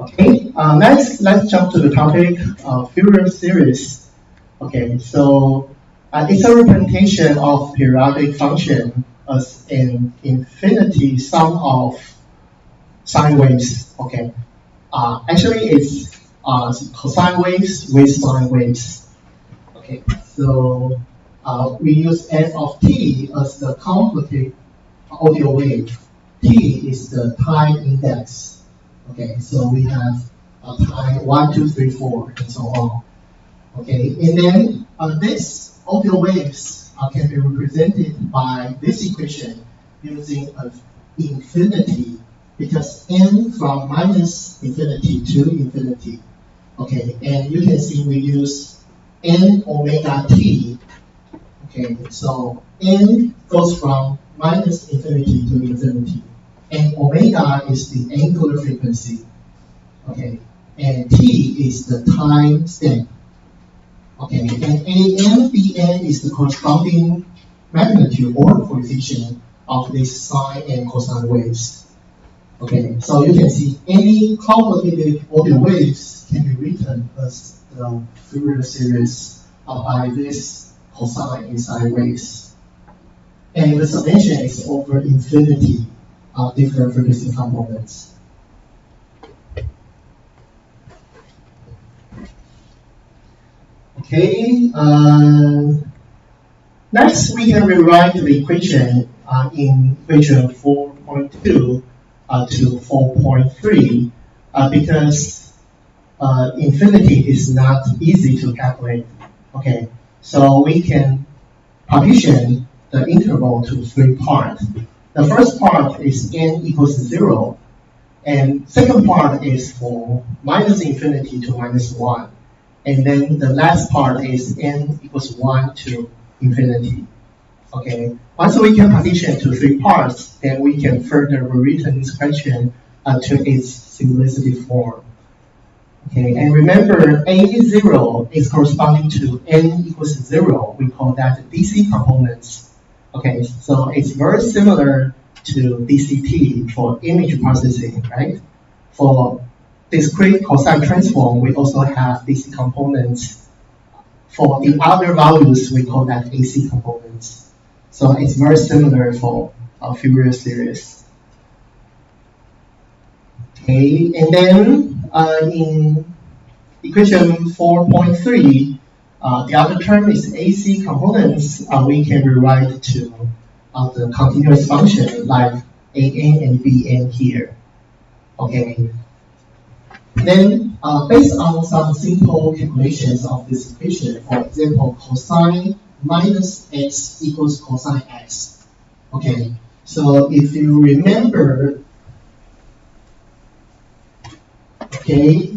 Okay, let's jump to the topic of Fourier series. Okay, so it's a representation of periodic function as an infinity sum of sine waves. Okay, actually it's cosine waves with sine waves. Okay, so we use f of t as the completed audio wave. T is the time index. Okay, so we have time 1, 2, 3, 4, and so on. Okay, and then this audio waves can be represented by this equation using infinity, because n from minus infinity to infinity. Okay, and you can see we use n omega t. Okay, so n goes from minus infinity to infinity, and omega is the angular frequency. Okay, and t is the time stamp. Okay, and an, bn is the corresponding magnitude or coefficient of these sine and cosine waves. Okay, so you can see any convoluted audio waves can be written as the Fourier series by this cosine and sine waves. And the summation is over infinity of different frequency components. Okay, next we can rewrite the equation in equation 4.2 to 4.3 because infinity is not easy to calculate. Okay, so we can partition the interval to 3 parts. The first part is n equals 0, and second part is for minus infinity to minus 1. And then the last part is n equals 1 to infinity. Okay, once we can partition to 3 parts, then we can further rewritten this question to its simplicity form. Okay, and remember A0 is corresponding to n equals 0. We call that DC components. Okay, so it's very similar to DCT for image processing, right? For discrete cosine transform, we also have DC components. For the other values, we call that AC components. So it's very similar for Fourier series. Okay, and then in equation 4.3, the other term is AC components. We can rewrite to the continuous function like an and bn here. Okay. Then, based on some simple calculations of this equation, for example, cosine minus x equals cosine x. Okay, so if you remember, okay,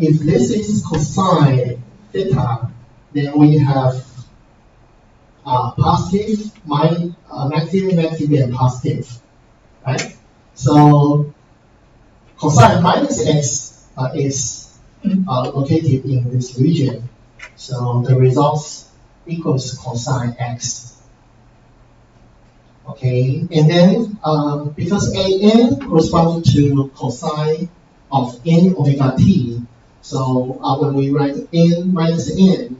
if this is cosine theta, then we have positive, negative, and positive, right? So cosine minus x is located in this region. So the results equals cosine x. Okay, and then because an corresponds to cosine of n omega t, so when we write n minus n,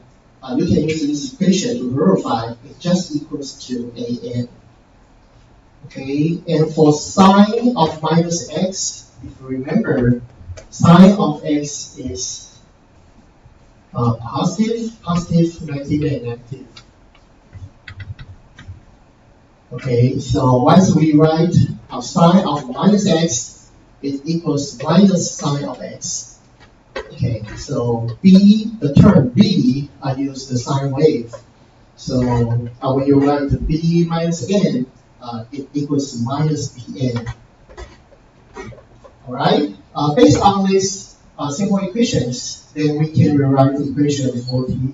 you can use this equation to verify it just equals to an. Okay, and for sine of minus x, if you remember, sine of x is positive, negative, and negative. Okay, so once we write sine of minus x, it equals minus sine of x. Okay, so b, the term b, I use the sine wave. So when you write b minus n, it equals minus bn. All right. Based on these simple equations, then we can rewrite the equation 4.3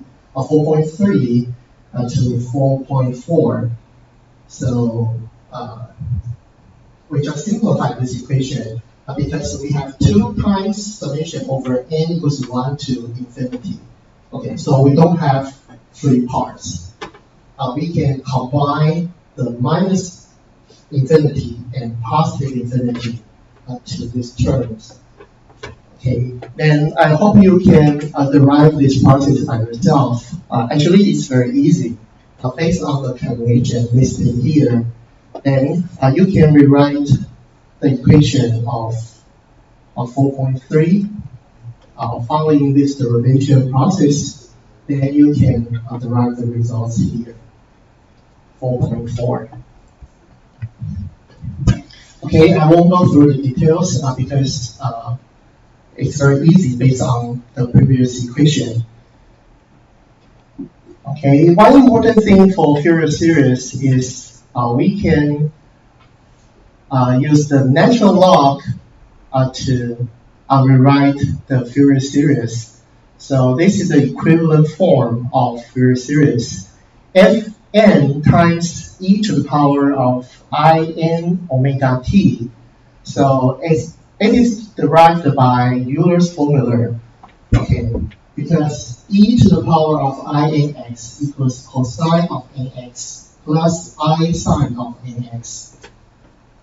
to 4.4. So we just simplify this equation because we have 2 times summation over n equals 1 to infinity. Okay, so we don't have 3 parts. We can combine the minus infinity and positive infinity to these terms. Okay, then I hope you can derive this process by yourself. Actually, it's very easy. Based on the calculation listed here, then you can rewrite the equation of 4.3 following this derivation process. Then you can derive the results here, 4.4. Okay, I won't go through the details because it's very easy based on the previous equation. Okay, one important thing for Fourier series is we can use the natural log to rewrite the Fourier series. So this is the equivalent form of Fourier series. Fn times e to the power of in omega t. So it is derived by Euler's formula. Okay, because e to the power of nx equals cosine of nx plus I sine of nx.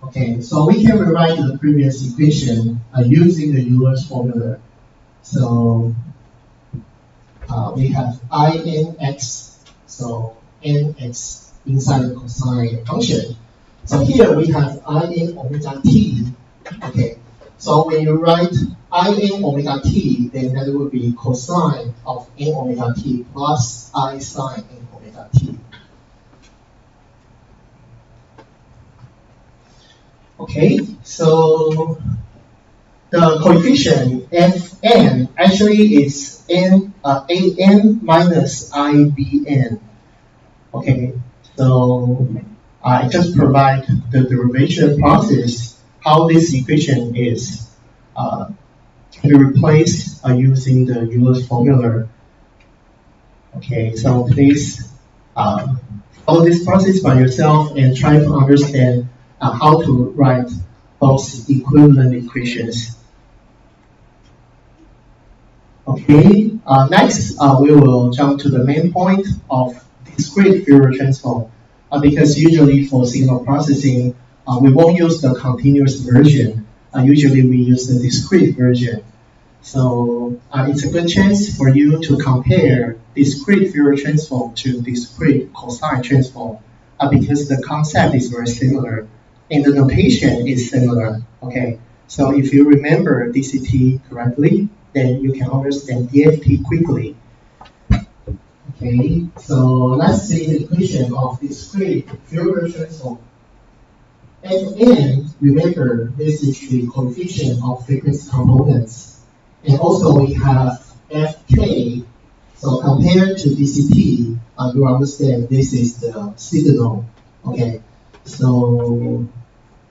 Okay, so we can rewrite the previous equation using the Euler's formula. So we have nx, so nx inside the cosine function. So here we have in omega t. Okay, so when you write in omega t, then that will be cosine of n omega t plus I sine n omega t. Okay, so the coefficient Fn actually is an minus Ibn. Okay, so I just provide the derivation process, how this equation is can be replaced using the Euler's formula. Okay, so please follow this process by yourself and try to understand how to write both equivalent equations. Okay, next we will jump to the main point of discrete Fourier transform. Because usually for signal processing, we won't use the continuous version. Usually we use the discrete version. So it's a good chance for you to compare discrete Fourier transform to discrete cosine transform because the concept is very similar and the notation is similar. Okay, so if you remember DCT correctly, then you can understand DFT quickly. Okay, so let's see the equation of discrete Fourier transform. Fn, remember, this is the coefficient of frequency components. And also we have Fk. So compared to DCT, you understand this is the signal. Okay, so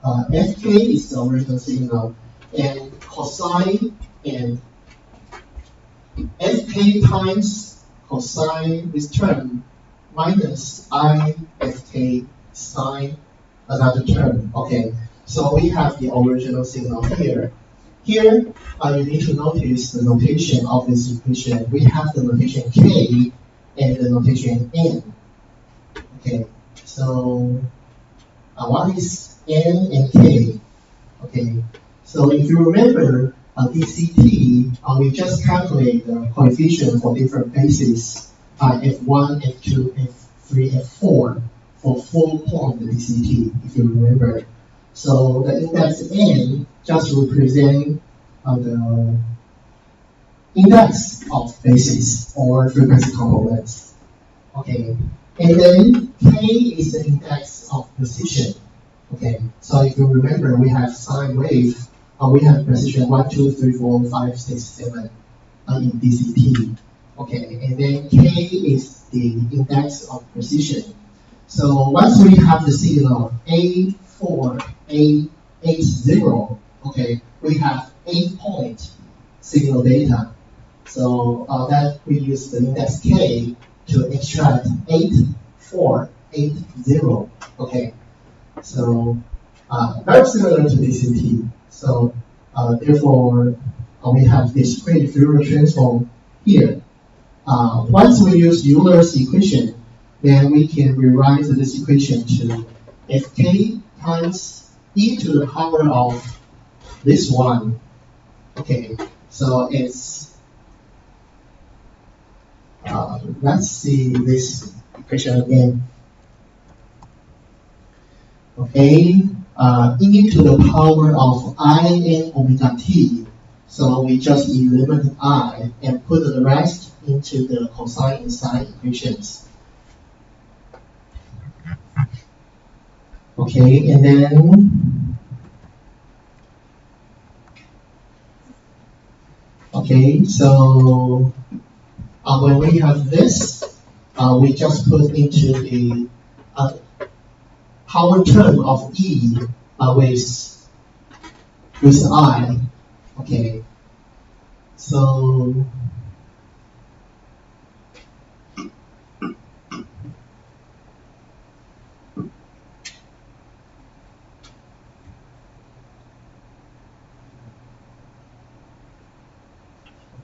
Fk is the original signal, and cosine and Fk times cosine this term minus Ifk sine another term. Okay, so we have the original signal here. Here, you need to notice the notation of this equation. We have the notation k and the notation n. Okay, so what is n and k? Okay, so if you remember DCT, we just calculate the coefficient for different bases, f1, f2, f3, f4, for 4-point DCT, if you remember. So the index n just represent the index of bases or frequency components. Okay, and then k is the index of position. Okay, so if you remember, we have sine wave. We have position 1, 2, 3, 4, 5, 6, 7 in DCT. Okay, and then k is the index of position. So once we have the signal A4, A80, okay, we have 8-point signal data. So that we use the index k to extract 8, 4, 8, 0. Okay, so very similar to DCT. So therefore, we have this discrete Fourier transform here. Once we use Euler's equation, then we can rewrite this equation to Fk times e to the power of this one. Okay, so it's, let's see this equation again. Okay, e to the power of I n omega t. So we just eliminate I and put the rest into the cosine and sine equations. Okay, and then, okay, so when we have this, we just put into the power term of E with I. Okay, so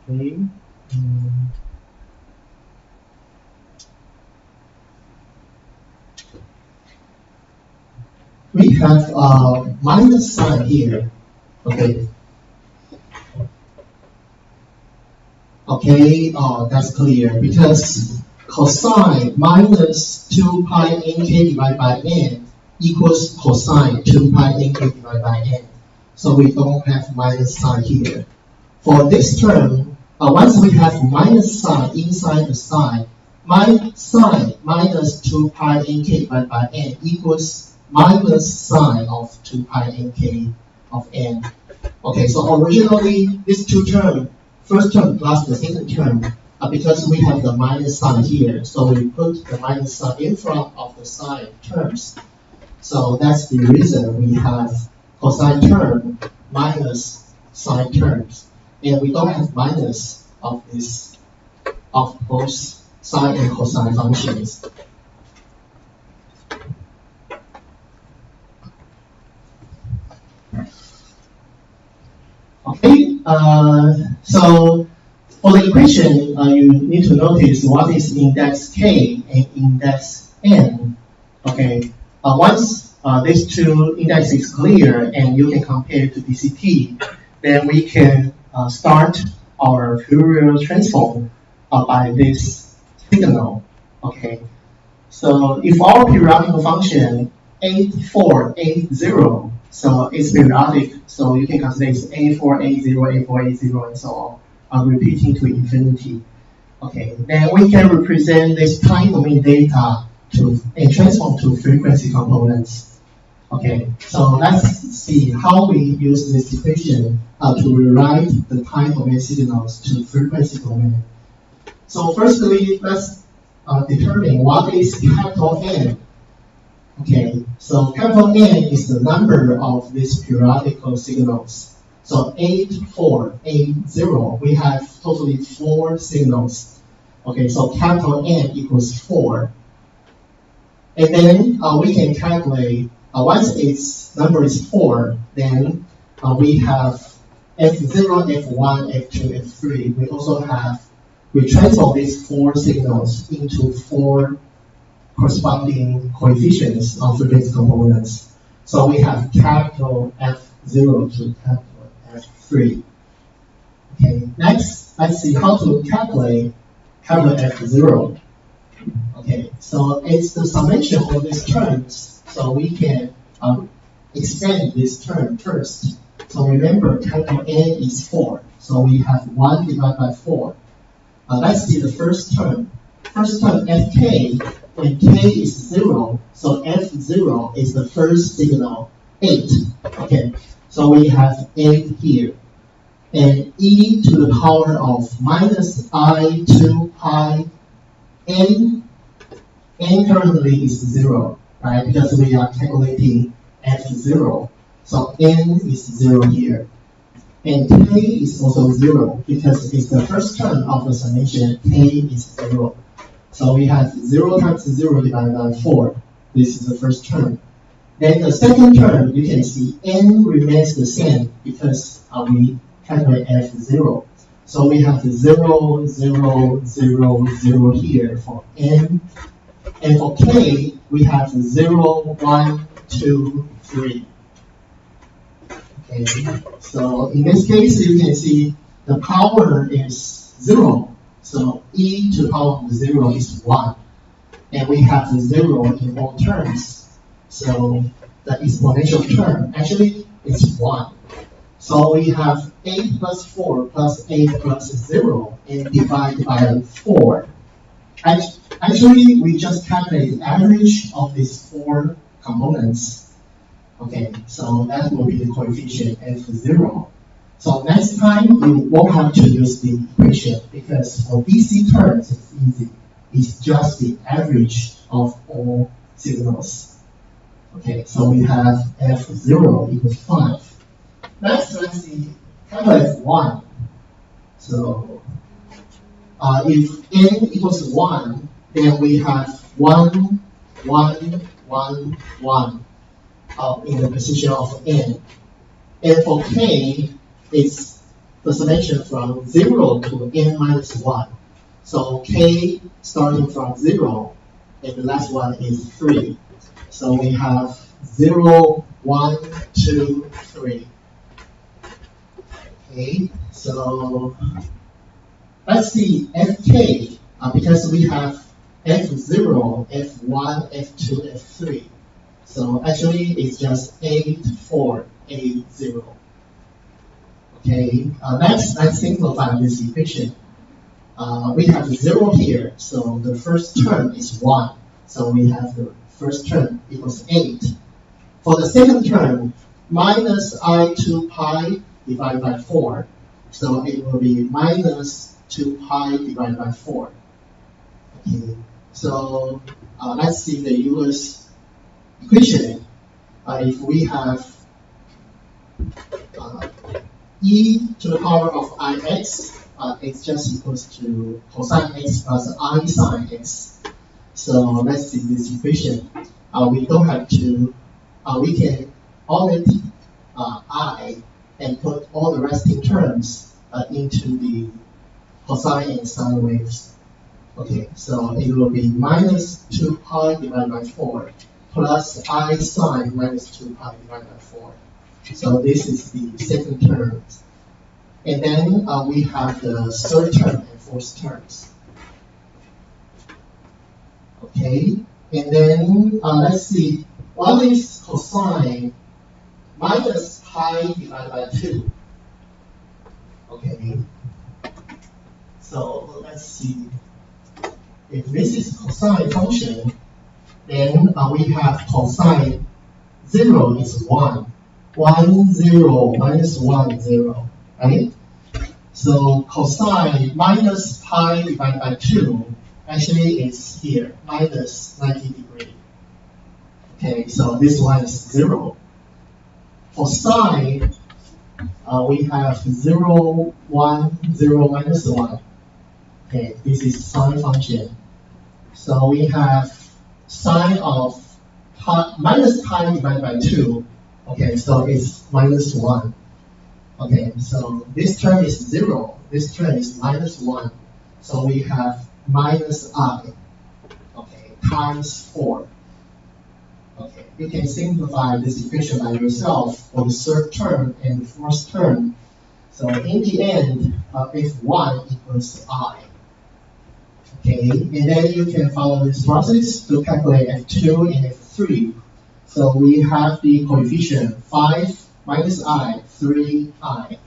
okay. We have minus sign here. Okay. Okay, that's clear because cosine minus 2 pi nk divided by n equals cosine 2 pi nk divided by n. So we don't have minus sign here. For this term, once we have minus sign inside the sign, my sign minus 2 pi nk divided by n equals minus sign of 2 pi nk of n. Okay, so originally these two terms, first term plus the second term, because we have the minus sign here, so we put the minus sign in front of the sign terms. So that's the reason we have cosine term minus sine terms, and we don't have minus of both sine and cosine functions. Okay, so for the equation, you need to notice what is index k and index n. Okay, once these two indexes is clear and you can compare to DCT, then we can start our Fourier transform by this signal. Okay, so if our periodic function 8480, so it's periodic, so you can consider it's A480, A480, and so on, repeating to infinity. Okay, then we can represent this time domain data and transform to frequency components. Okay, so let's see how we use this equation to rewrite the time domain signals to frequency domain. So firstly, let's determine what is capital N. Okay, so capital N is the number of these periodical signals. So 8480, we have totally 4 signals. Okay, so capital N equals 4. And then we can calculate, once its number is 4, then we have F0, F1, F2, F3. We transform these 4 signals into 4 corresponding coefficients of frequency components. So we have capital F0 to capital F3. Okay, next, let's see how to calculate capital F0. Okay, so it's the summation of these terms. So we can expand this term first. So remember, capital N is 4. So we have 1 divided by 4. Let's see the first term. First term, Fk, when k is 0, so F0 is the first signal, 8. Okay, so we have 8 here. And e to the power of minus I 2 pi n, n currently is 0, right? Because we are calculating F0. So n is 0 here. And k is also 0 because it's the first term of the summation, k is 0. So we have 0 times 0 divided by 4. This is the first term. Then the second term, you can see n remains the same because we calculate F0. So we have 0, 0, 0, 0 here for n. And for k, we have 0, 1, 2, 3. Okay, so in this case, you can see the power is 0. So e to the power of 0 is 1. And we have the 0 in all terms. So the exponential term actually is 1. So we have 8 plus 4 plus 8 plus 0 and divided by 4. Actually, we just calculate the average of these 4 components. Okay, so that will be the coefficient F0. So next time, you won't have to use the equation because for DC terms, it's easy. It's just the average of all signals. Okay, so we have F0 equals 5. Next, let's see F1. So if n equals 1, then we have 1, 1, 1, 1 in the position of n. And for k, it's the selection from 0 to n minus 1. So k starting from 0, and the last one is 3. So we have 0, 1, 2, 3. Okay, so let's see fk, because we have f0, f1, f2, f3. So actually, it's just 8, 4, 8, 0. Okay, let's simplify this equation. We have 0 here, so the first term is 1. So we have the first term equals 8. For the second term, minus I2 pi divided by 4. So it will be minus 2 pi divided by 4. Okay, so let's see the US equation. If we have e to the power of ix, it's just equals to cosine x plus I sine x. So let's see this equation. We don't have to, we can omit I and put all the resting terms into the cosine and sine waves. Okay, so it will be minus 2 pi divided by 4 plus I sine minus 2 pi divided by 4. So this is the second term. And then we have the third term and fourth terms. Okay, and then let's see, what is cosine minus pi divided by 2? Okay, so let's see. If this is cosine function, then we have cosine 0 is 1. 1, 0, minus 1, 0, right? So cosine minus pi divided by 2 actually is here, minus 90 degrees. Okay, so this one is 0. For sine, we have 0, 1, 0, minus 1. Okay, this is sine function. So we have sine of minus pi divided by 2. Okay, so it's minus 1. Okay, so this term is 0. This term is minus 1. So we have minus I. Okay, times 4. Okay, you can simplify this equation by yourself for the third term and the fourth term. So in the end, F1 equals I. Okay, and then you can follow this process to calculate F2 and F3. So we have the coefficient 5 minus I, 3I.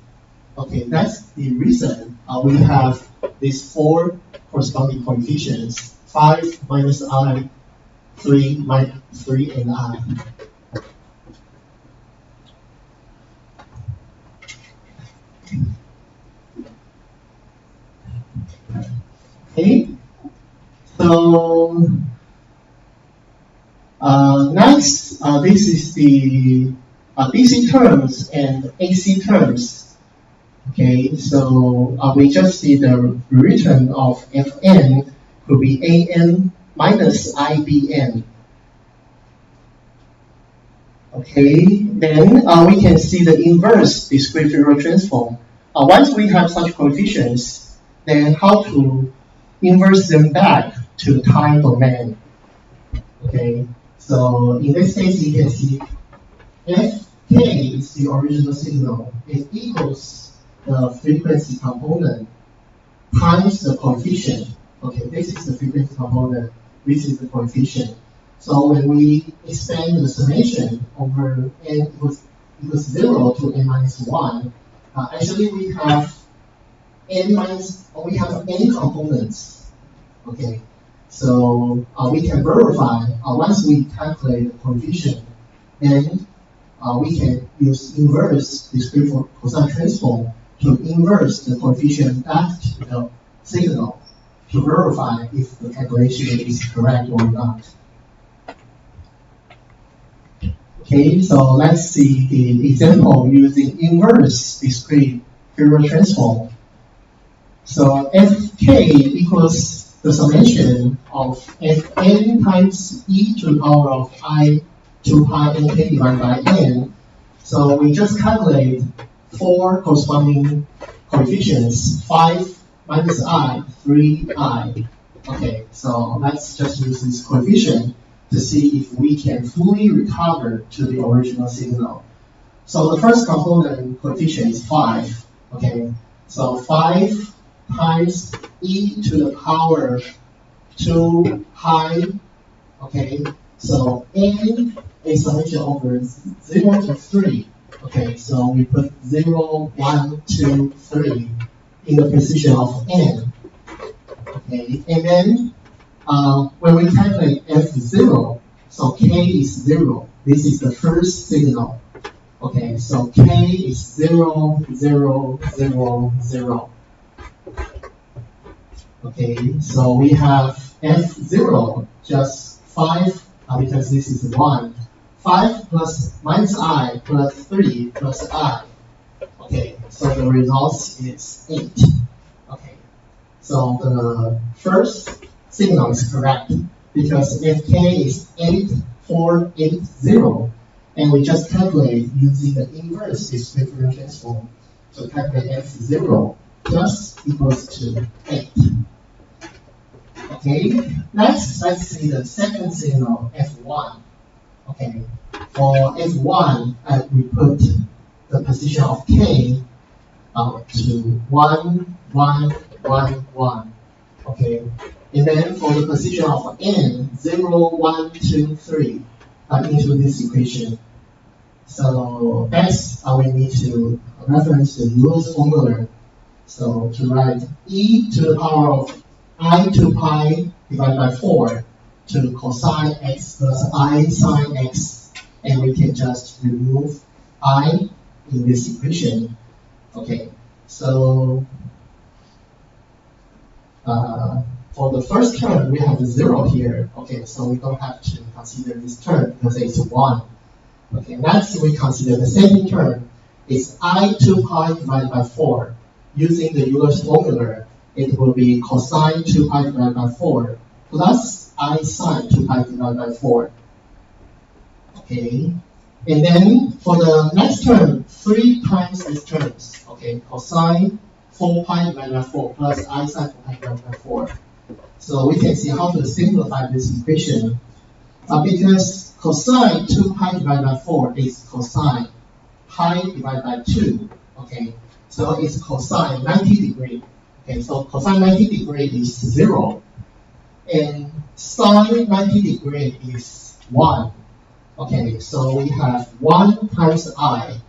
Okay, that's the reason we have these 4 corresponding coefficients, 5 minus I, 3 minus 3 and I. Okay, so next, this is the DC terms and AC terms. Okay, so we just see the return of Fn could be An minus IBn. Okay, then we can see the inverse discrete Fourier transform. Once we have such coefficients, then how to inverse them back to time domain. Okay, so in this case, you can see f k is the original signal, it equals the frequency component times the coefficient. Okay, this is the frequency component, this is the coefficient. So when we expand the summation over n equals 0 to n minus 1, actually we have n components. Okay, so we can verify once we calculate the coefficient, then we can use inverse discrete cosine transform to inverse the coefficient back to the signal to verify if the calculation is correct or not. Okay, so let's see the example using inverse discrete Fourier transform. So fk equals the summation of fn times e to the power of I 2 pi nk divided by n. So we just calculate 4 corresponding coefficients, 5 minus I, 3I. Okay, so let's just use this coefficient to see if we can fully recover to the original signal. So the first component coefficient is 5. Okay, so 5 times e to the power 2 pi. Okay, so n is summation over 0 to 3. Okay, so we put 0, 1, 2, 3 in the position of n. Okay, and then when we calculate f0, so k is 0. This is the first signal. Okay, so k is 0, 0, 0, 0. Okay, so we have f0 just 5 because this is 1. 5 plus minus I plus 3 plus I. Okay, so the result is 8. Okay, so the first signal is correct because fk is 8480, and we just calculate using the inverse discrete Fourier transform to calculate f0 plus equals to 8. Okay, next let's see the second signal f1. Okay, for f1 we put the position of k to 1, 1, 1, 1. Okay, and then for the position of n, 0, 1, 2, 3 into this equation. So next we need to reference the Euler's formula. So to write e to the power of I 2 pi divided by 4 to cosine x plus I sine x, and we can just remove I in this equation. Okay, so for the first term, we have a 0 here. Okay, so we don't have to consider this term because it's 1. Okay, next we consider the second term. It's I 2 pi divided by 4. Using the Euler's formula, it will be cosine 2 pi divided by 4 plus I sine 2 pi divided by 4. Okay, and then for the next term, 3 times these terms. Okay, cosine 4 pi divided by 4 plus I sine 4 pi divided by 4. So we can see how to simplify this equation. Because cosine 2 pi divided by 4 is cosine pi divided by 2. Okay, so it's cosine 90 degree. Okay, so cosine 90 degree is 0. And sine 90 degree is 1. Okay, so we have 1 times I.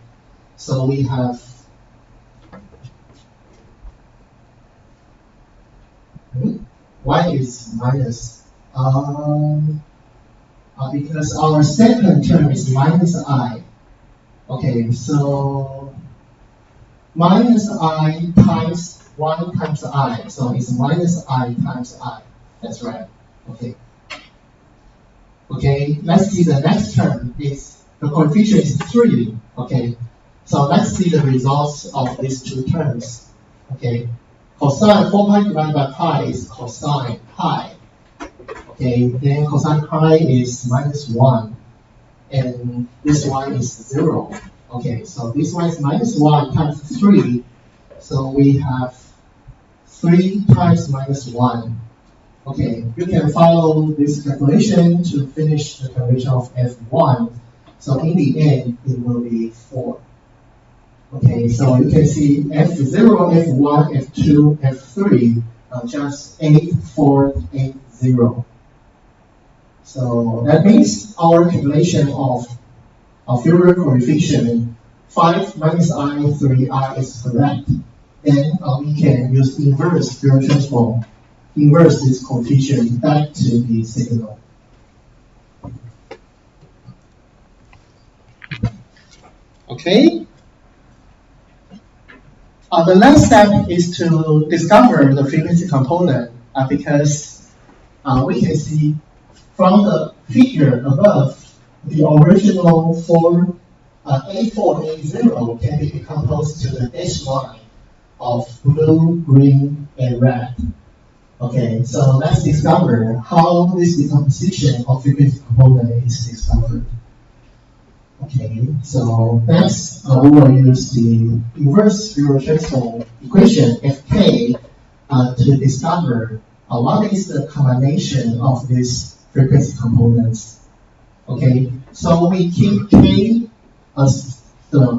So we have y is minus. Because our second term is minus I. Okay, so minus I times 1 times I. So it's minus I times I. That's right. Okay. Okay, let's see the next term. Is the coefficient is 3. Okay, so let's see the results of these two terms. Okay, cosine 4 pi divided by pi is cosine pi. Okay, then cosine pi is minus 1. And this one is 0. Okay, so this one is minus 1 times 3. So we have 3 times minus 1. Okay, you can follow this calculation to finish the calculation of f1. So in the end, it will be 4. Okay, so you can see F0, F1, F2, F3 are just 8, 4, 8, 0. So that means our calculation of Fourier coefficient 5 minus I, 3I is correct. Then we can use inverse Fourier transform, inverse this coefficient back to the signal. Okay. The last step is to discover the frequency component because we can see from the figure above, the original A4A0 can be decomposed to the dash line of blue, green, and red. Okay, so let's discover how this decomposition of frequency component is discovered. Okay, so next we will use the inverse Fourier transform equation Fk to discover what is the combination of these frequency components. Okay, so we keep K as the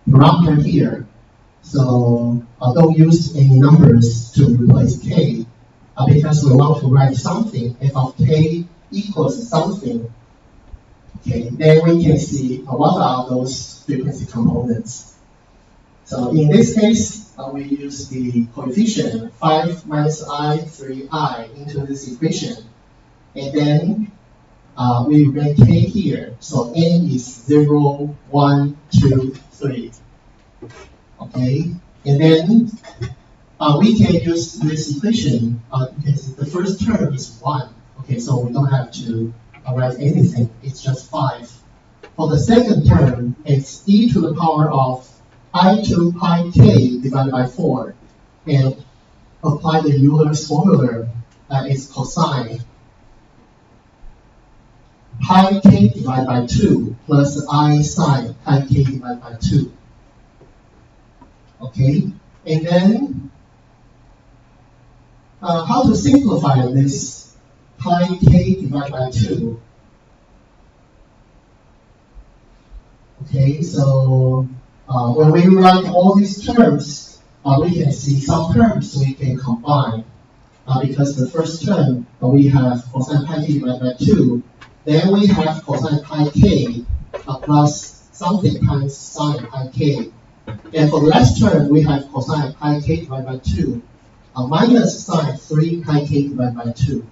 parameter here. So don't use any numbers to replace K because we want to write something. F of K equals something. Okay, then we can see what are those frequency components. So in this case, we use the coefficient 5 minus I, 3I into this equation. And then we bring K here. So N is 0, 1, 2, 3. Okay, and then we can use this equation. You can see the first term is 1. Okay, so we don't have to write anything. It's just 5. For the second term, it's e to the power of I2 pi k divided by 4. And apply the Euler's formula that is cosine pi k divided by 2 plus I sine pi k divided by 2. Okay, and then how to simplify this pi k divided by 2? Okay, so when we write all these terms, we can see some terms we can combine. Because the first term, we have cosine pi k divided by 2. Then we have cosine pi k plus something times sine pi k. And for the last term, we have cosine pi k divided by 2 minus sine 3 pi k divided by 2.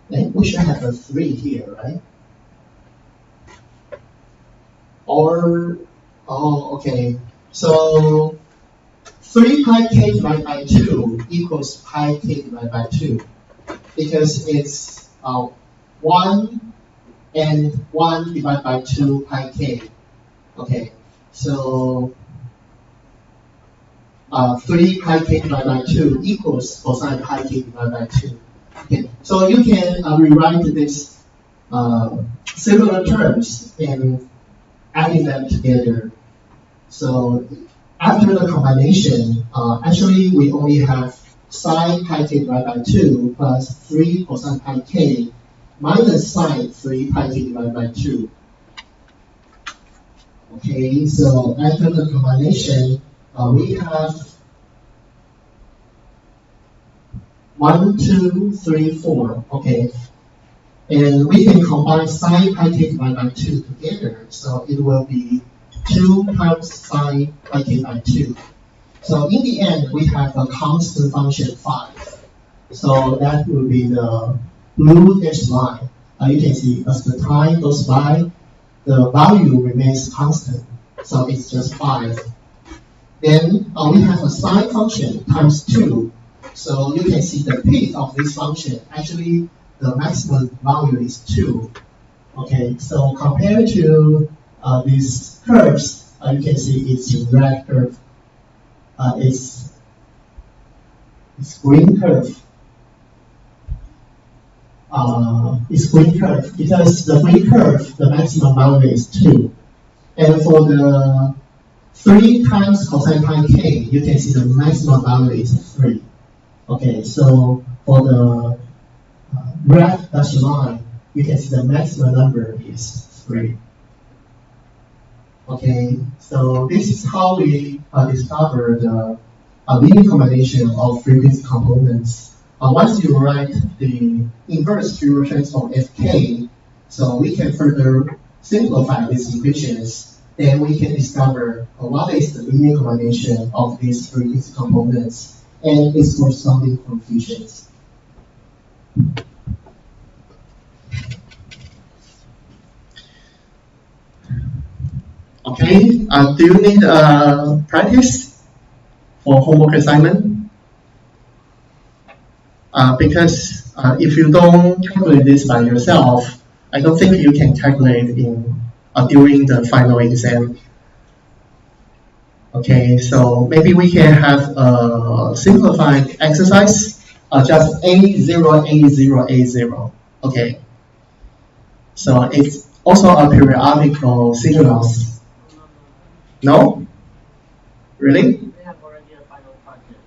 Then we should have a 3 here, right? Or, okay. So 3 pi k divided by 2 equals pi k divided by 2 because it's 1 and 1 divided by 2 pi k. Okay, so 3 pi k divided by 2 equals cosine pi k divided by 2. Okay, so you can rewrite this similar terms and adding them together. So after the combination, actually we only have sine pi k divided by 2 plus 3 cosine pi k minus sine 3 pi k divided by 2. Okay, so after the combination, we have 1, 2, 3, 4. Okay, and we can combine sine pi k divided by 2 together, so it will be 2 times sine pi k by 2. So in the end, we have a constant function 5. So that will be the blue dashed line. You can see as the time goes by, the value remains constant. So it's just 5. Then we have a sine function times 2. So you can see the peak of this function. Actually, the maximum value is 2. Okay, so compared to these curves, you can see it's red curve. It's green curve. It's green curve because the green curve, the maximum value is 2. And for the 3 times cosine pi k, you can see the maximum value is 3. Okay, so for the red dashed line, you can see the maximum number is 3. Okay, so this is how we discover the linear combination of frequency components. Once you write the inverse Fourier transform Fk, so we can further simplify these equations. Then we can discover what is the linear combination of these frequency components and its corresponding coefficients. Okay, do you need practice for homework assignment? Because if you don't calculate this by yourself, I don't think you can calculate in during the final exam. Okay, so maybe we can have a simplified exercise, just A0, A0, A0. Okay, so it's also a periodical signals. No? Really? They have already a final project.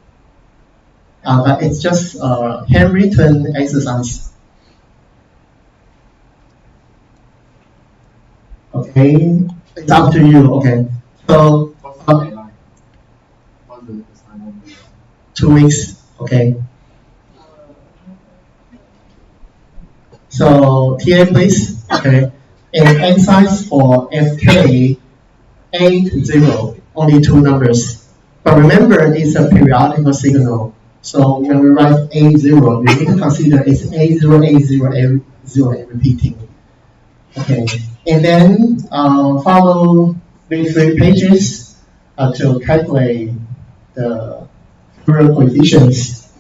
But it's just a handwritten exercise. Okay, it's up to you. Okay, so 2 weeks. Okay. So TA please. Okay. And exercise for FK 8-0, only 2 numbers. But remember, it's a periodical signal. So when we write A0, we need to consider it's A0, A0, A0, and repeating. Okay, and then follow these 3 pages to calculate the Fourier coefficients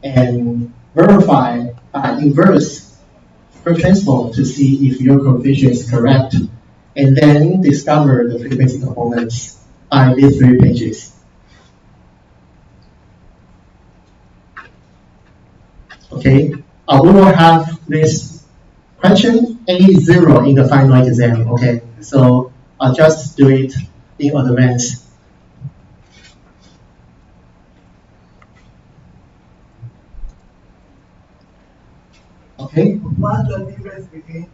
and verify inverse Fourier transform to see if your coefficient is correct, and then discover the frequency components by these 3 pages. Okay, we will have this question A0 in the final exam. Okay, so I'll just do it in advance. Okay. What's the difference between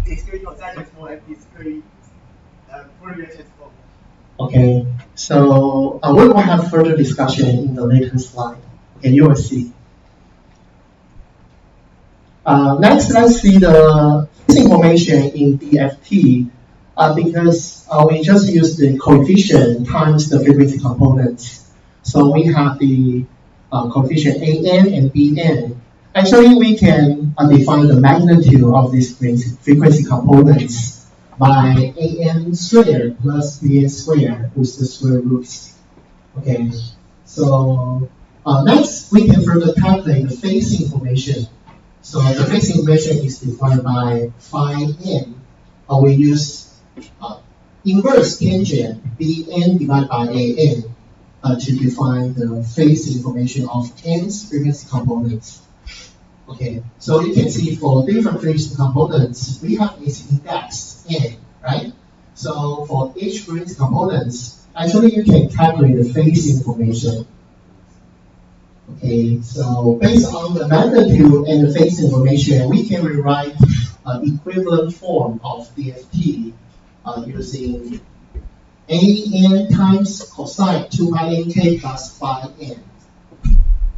discrete cosine transform and discrete Fourier transform? Okay, so we will have further discussion in the later slide, and you will see. Next, let's see the information in DFT because we just use the coefficient times the frequency components. So we have the coefficient AN and BN. Actually, we can define the magnitude of these frequency components by AN squared plus BN squared with the square roots. Okay, so next we can further calculate the phase information. So the phase information is defined by phi n. We use inverse tangent Bn divided by An to define the phase information of n's frequency components. Okay, so you can see for different frequency components, we have its index n, right? So for each frequency components, actually you can calculate the phase information. Okay, so based on the magnitude and the phase information, we can rewrite an equivalent form of DFT using AN times cosine 2 pi nk plus phi n.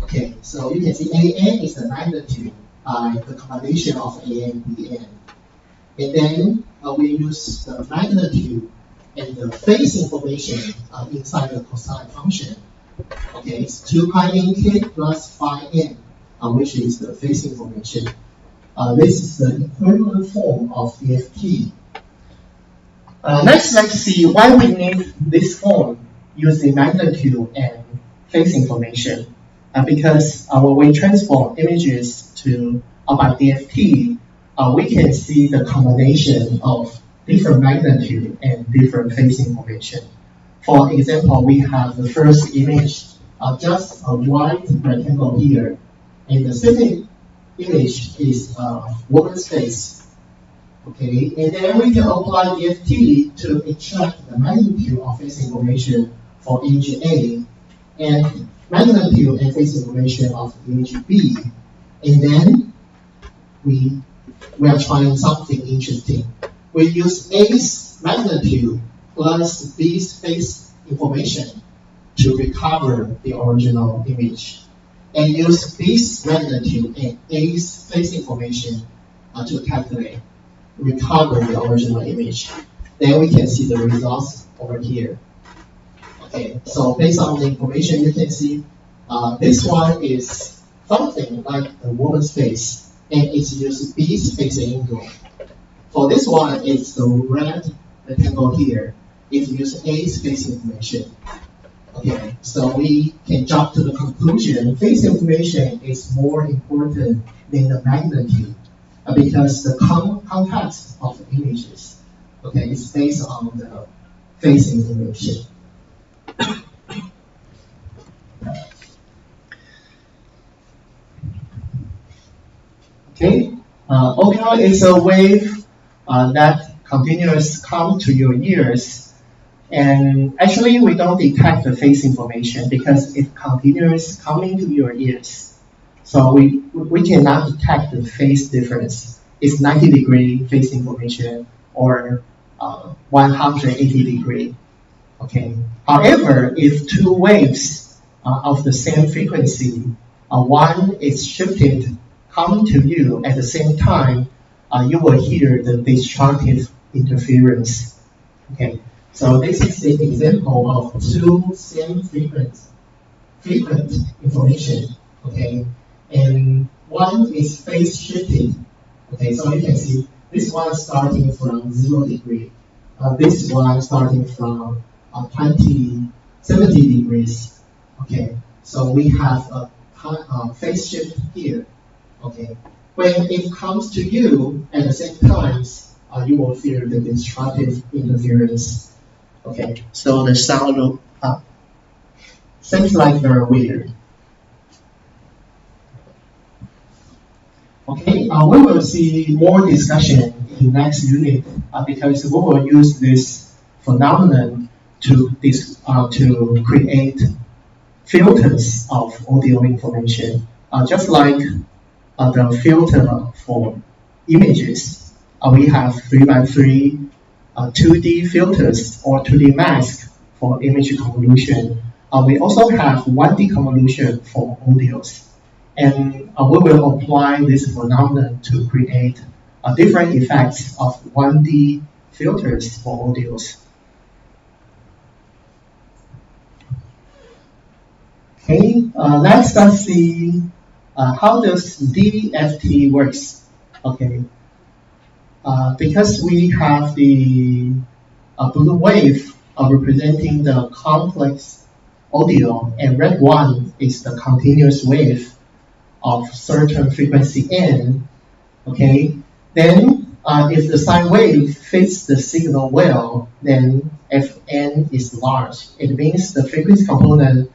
Okay, so you can see AN is the magnitude by the combination of AN and BN. And then we use the magnitude and the phase information inside the cosine function. Okay, it's 2 pi nk plus phi n, which is the phase information. This is the equivalent form of DFT. Next, let's see why we need this form using magnitude and phase information. Because when we transform images to by DFT, we can see the combination of different magnitude and different phase information. For example, we have the first image, just a white rectangle here, and the second image is a woman's face. Okay, and then we can apply DFT to extract the magnitude of phase information for image A, and magnitude and phase information of image B. And then we are trying something interesting. We use A's magnitude plus B's phase information to recover the original image, and use B's magnitude and A's phase information to recover the original image. Then we can see the results over here. Okay, so based on the information, you can see this one is something like a woman's face, and it's used B's face angle. For this one, it's the red rectangle here. It uses A's face information. Okay, so we can jump to the conclusion. Face information is more important than the magnitude because the context of the images, okay, is based on the face information. Okay, audio is a wave that continuously comes to your ears. And actually, we don't detect the face information because it continuously coming to your ears. So we cannot detect the phase difference. It's 90-degree phase information or 180-degree. Okay. However, if two waves of the same frequency, one is shifted, come to you at the same time, you will hear the destructive interference. Okay. So this is the example of two same frequent information. Okay. And one is phase shifted. Okay. So you can see this one starting from 0 degree. This one starting from 70 degrees. Okay, so we have a phase shift here. Okay, when it comes to you at the same time, you will feel the destructive interference. Okay, so the sound look seems like very weird. Okay, we will see more discussion in next unit because we will use this phenomenon to create filters of audio information, just like the filter for images. We have 3x3 2D filters or 2D mask for image convolution. We also have 1D convolution for audios. And we will apply this phenomenon to create different effects of 1D filters for audios. Okay, let's see how does DFT works. Okay, because we have the blue wave representing the complex audio, and red one is the continuous wave of certain frequency n. Okay, then if the sine wave fits the signal well, then Fn is large. It means the frequency component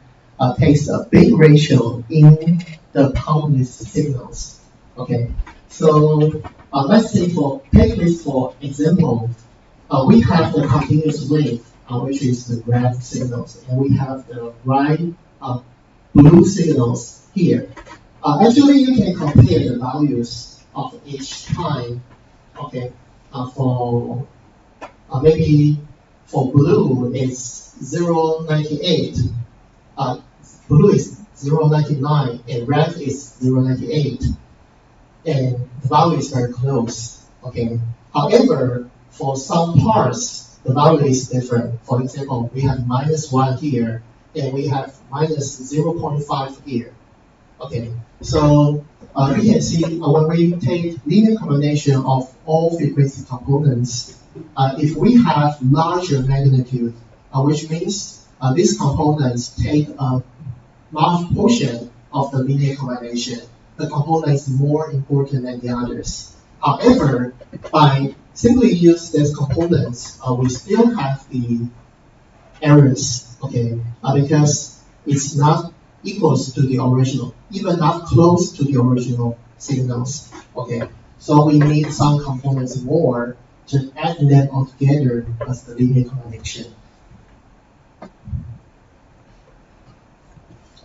takes a big ratio in the complex signals. Okay, so let's say take this for example. We have the continuous wave, which is the red signals, and we have the bright blue signals here. Actually, you can compare the values of each time. Okay, for maybe for blue it's 0.98. Blue is 0.99 and red is 0.98, and the value is very close. Okay. However, for some parts, the value is different. For example, we have -1 here, and we have -0.5 here. Okay. So we can see when we take linear combination of all frequency components, if we have larger magnitude, which means these components take a large portion of the linear combination, the component is more important than the others. However, by simply use these components, we still have the errors, okay, because it's not equals to the original, even not close to the original signals, okay. So we need some components more to add them all together as the linear combination.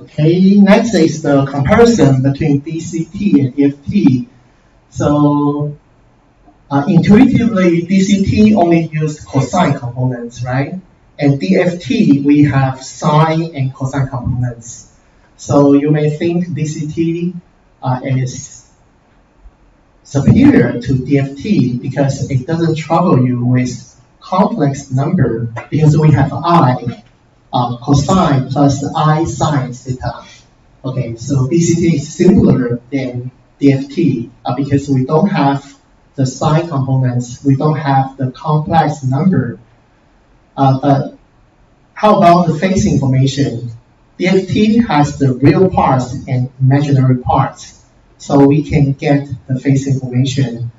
Okay, next is the comparison between DCT and DFT. So intuitively, DCT only use cosine components, right? And DFT, we have sine and cosine components. So you may think DCT is superior to DFT because it doesn't trouble you with complex number because we have I cosine plus I sine theta. Okay, so DCT is simpler than DFT because we don't have the sine components, we don't have the complex number. But how about the phase information? DFT has the real parts and imaginary parts, so we can get the phase information.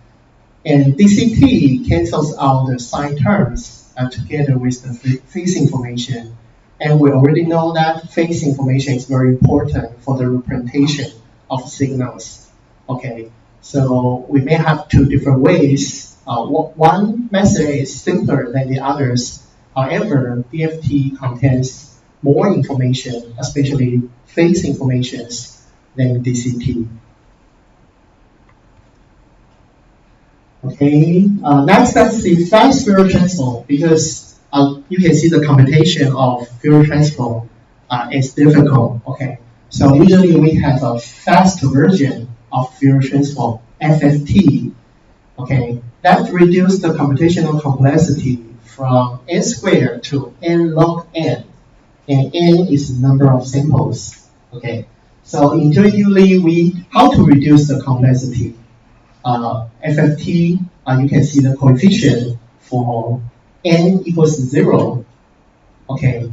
And DCT cancels out the sine terms together with the phase information. And we already know that phase information is very important for the representation of signals. Okay, so we may have two different ways. One method is simpler than the others. However, DFT contains more information, especially phase information, than DCT. Okay, next let's see fast Fourier transform because you can see the computation of Fourier transform is difficult. Okay, so usually we have a fast version of Fourier transform, FFT. Okay, that reduces the computational complexity from n squared to n log n, and n is the number of samples. Okay, so intuitively, how to reduce the complexity? FFT, you can see the coefficient for n equals 0. Okay,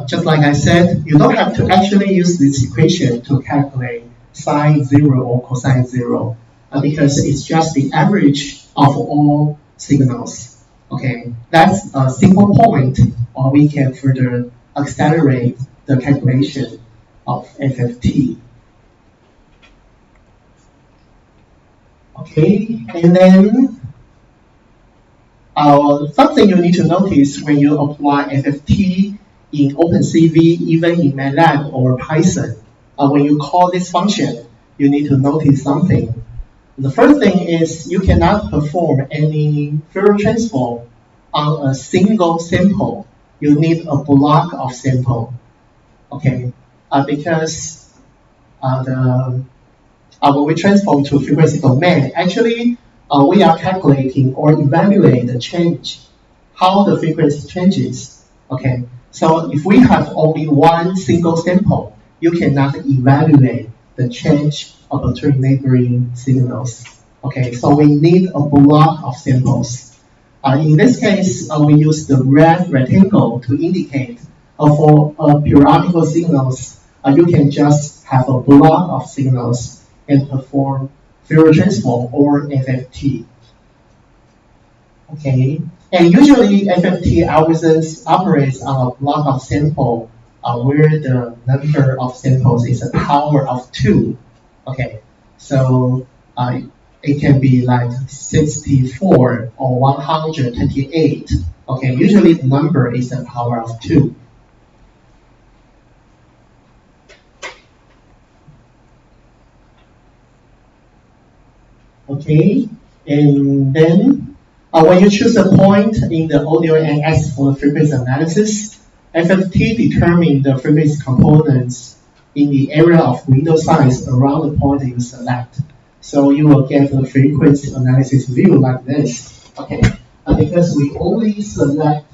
just like I said, you don't have to actually use this equation to calculate sine 0 or cosine 0 because it's just the average of all signals. Okay, that's a simple point, or we can further accelerate the calculation of FFT. Okay, and then something you need to notice when you apply FFT in OpenCV, even in MATLAB or Python, when you call this function, you need to notice something. The first thing is you cannot perform any Fourier transform on a single sample. You need a block of sample. Okay, because when we transform to frequency domain, actually we are calculating or evaluate the change, how the frequency changes. Okay, so if we have only one single sample, you cannot evaluate the change between neighboring signals. Okay, so we need a block of samples. In this case, we use the red rectangle to indicate for periodical signals, you can just have a block of signals and perform Fourier transform or FFT. Okay, and usually FFT algorithms operates on a block of sample where the number of samples is a power of 2. Okay, so it can be like 64 or 128. Okay, usually the number is a power of 2. Okay, and then when you choose a point in the audio and ask for the frequency analysis, FFT determines the frequency components in the area of window size around the point you select. So you will get the frequency analysis view like this. Okay, because we only select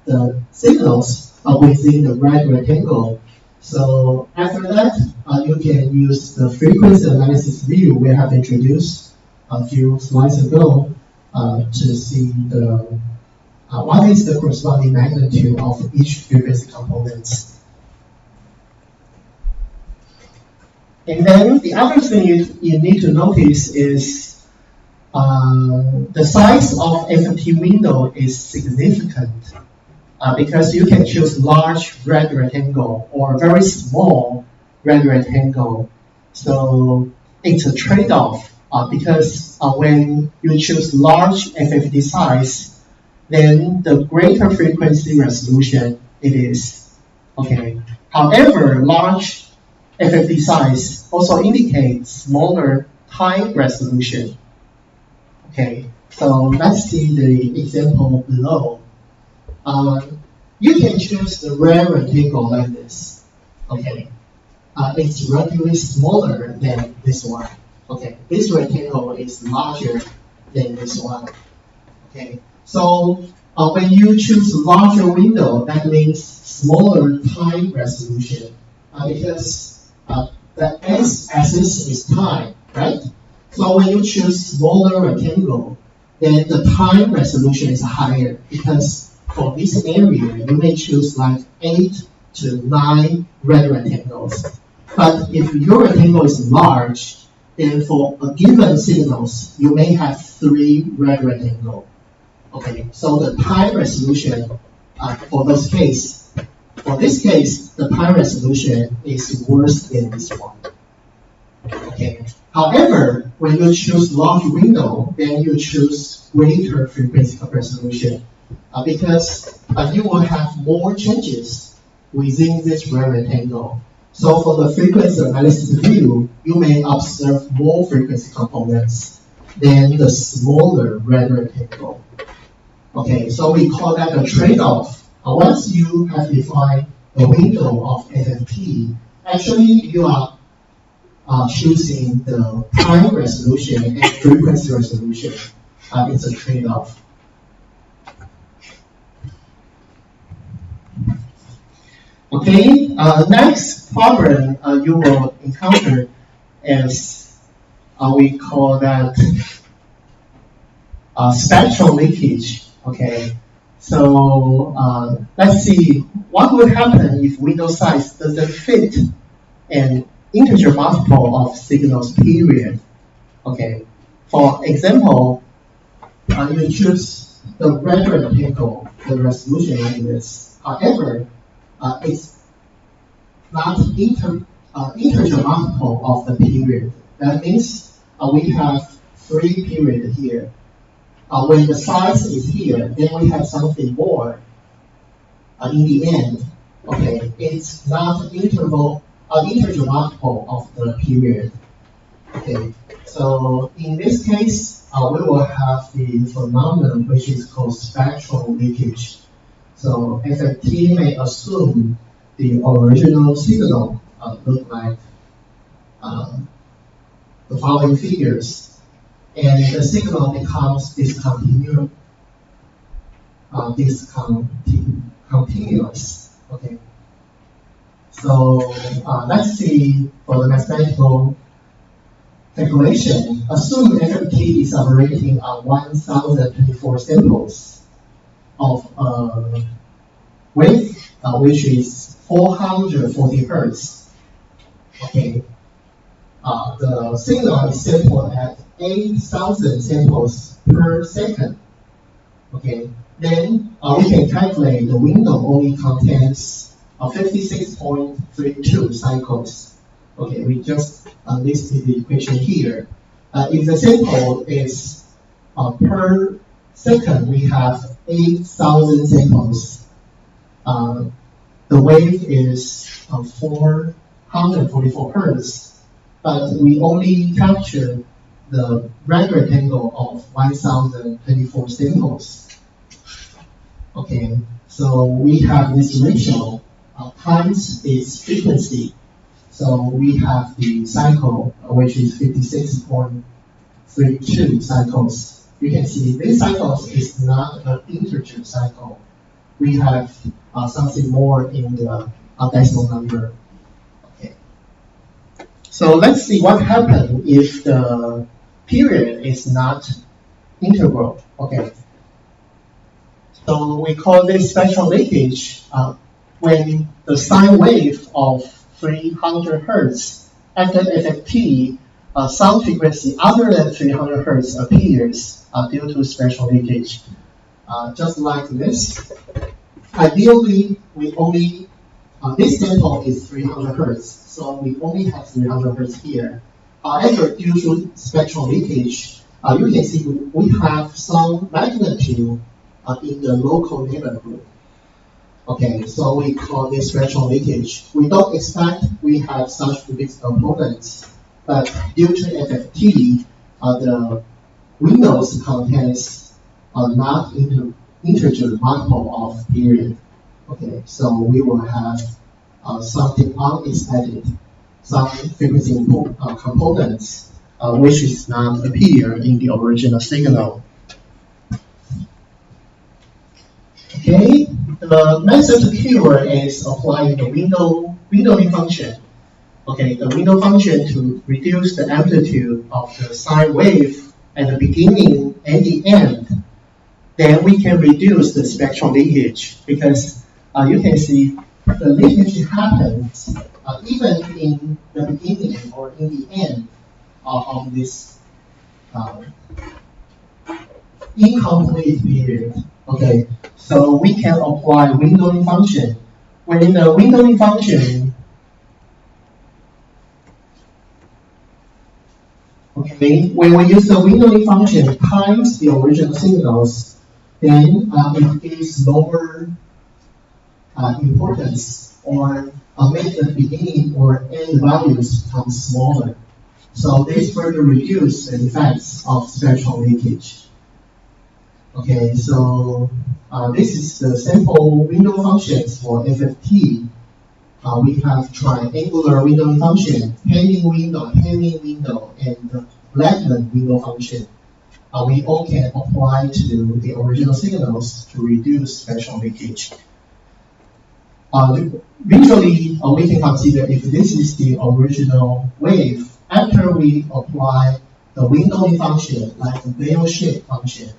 the signals within the red rectangle. So after that, you can use the frequency analysis view we have introduced a few slides ago to see what is the corresponding magnitude of each frequency component. And then the other thing you need to notice is the size of FFT window is significant. Because you can choose large red rectangle or very small red rectangle. So it's a trade-off because when you choose large FFT size, then the greater frequency resolution it is. Okay. However, large FFT size also indicates smaller time resolution. Okay, so let's see the example below. You can choose the rare rectangle like this. Okay, it's relatively smaller than this one. Okay, this rectangle is larger than this one. Okay, so when you choose larger window, that means smaller time resolution because the x-axis is time, right? So when you choose smaller rectangle, then the time resolution is higher because for this area, you may choose like 8 to 9 red rectangles. But if your rectangle is large, then for a given signals, you may have 3 red rectangles. Okay, so the time resolution for this case, the time resolution is worse than this one. Okay. However, when you choose large window, then you choose greater frequency of resolution because you will have more changes within this red rectangle. So for the frequency analysis view, you may observe more frequency components than the smaller red rectangle. Okay, so we call that a trade-off. Once you have defined the window of FFT, actually you are choosing the time resolution and frequency resolution. It's a trade-off. Okay, next problem you will encounter is we call that spectral leakage. Okay, so let's see what would happen if window size doesn't fit an integer multiple of signals period. Okay, for example, you choose the red rectangle, the resolution like this. However, it's not integer multiple of the period. That means we have 3 periods here. When the size is here, then we have something more in the end. Okay, it's not integer multiple of the period. Okay, so in this case, we will have the phenomenon which is called spectral leakage. So FFT may assume the original signal look like the following figures. And the signal becomes discontinuous. Okay. So let's see for the mathematical calculation. Assume FFT is operating on 1024 samples of wave, which is 440 hertz. Okay. The signal is sampled at 8,000 samples per second. Okay, then we can calculate the window only contains 56.32 cycles. Okay, we just listed the equation here. If the sample is per second, we have 8,000 samples. The wave is 444 hertz. But we only capture the red rectangle of 1024 samples. Okay, so we have this ratio times its frequency. So we have the cycle, which is 56.32 cycles. You can see this cycle is not an integer cycle. We have something more in the decimal number. So let's see what happens if the period is not integral. Okay. So we call this spectral leakage when the sine wave of 300 hertz after FFT, some frequency other than 300 hertz appears due to spectral leakage. Just like this. Ideally, we only this sample is 300 hertz, so we only have 300 hertz here. However, due to spectral leakage, you can see we have some magnitude in the local neighborhood. Okay, so we call this spectral leakage. We don't expect we have such big components, but due to FFT, the Windows contents are not integer multiple of period. Okay, so we will have something unexpected, some frequency components which is not appear in the original signal. Okay, the method to cure is applying the windowing function. Okay, the window function to reduce the amplitude of the sine wave at the beginning and the end. Then we can reduce the spectral leakage because you can see the leakage happens even in the beginning or in the end of this incomplete period. Okay, so we can apply windowing function. When in the windowing function, okay, when we use the windowing function times the original signals, then it gives lower importance or make the beginning or end values become smaller. So this further reduces the effects of spectral leakage. Okay, so this is the simple window functions for FFT. We have triangular windowing function, hanging window, and the flattened window function. We all can apply to the original signals to reduce spectral leakage. Visually, we can consider if this is the original wave, after we apply the windowing function, like the veil shape function,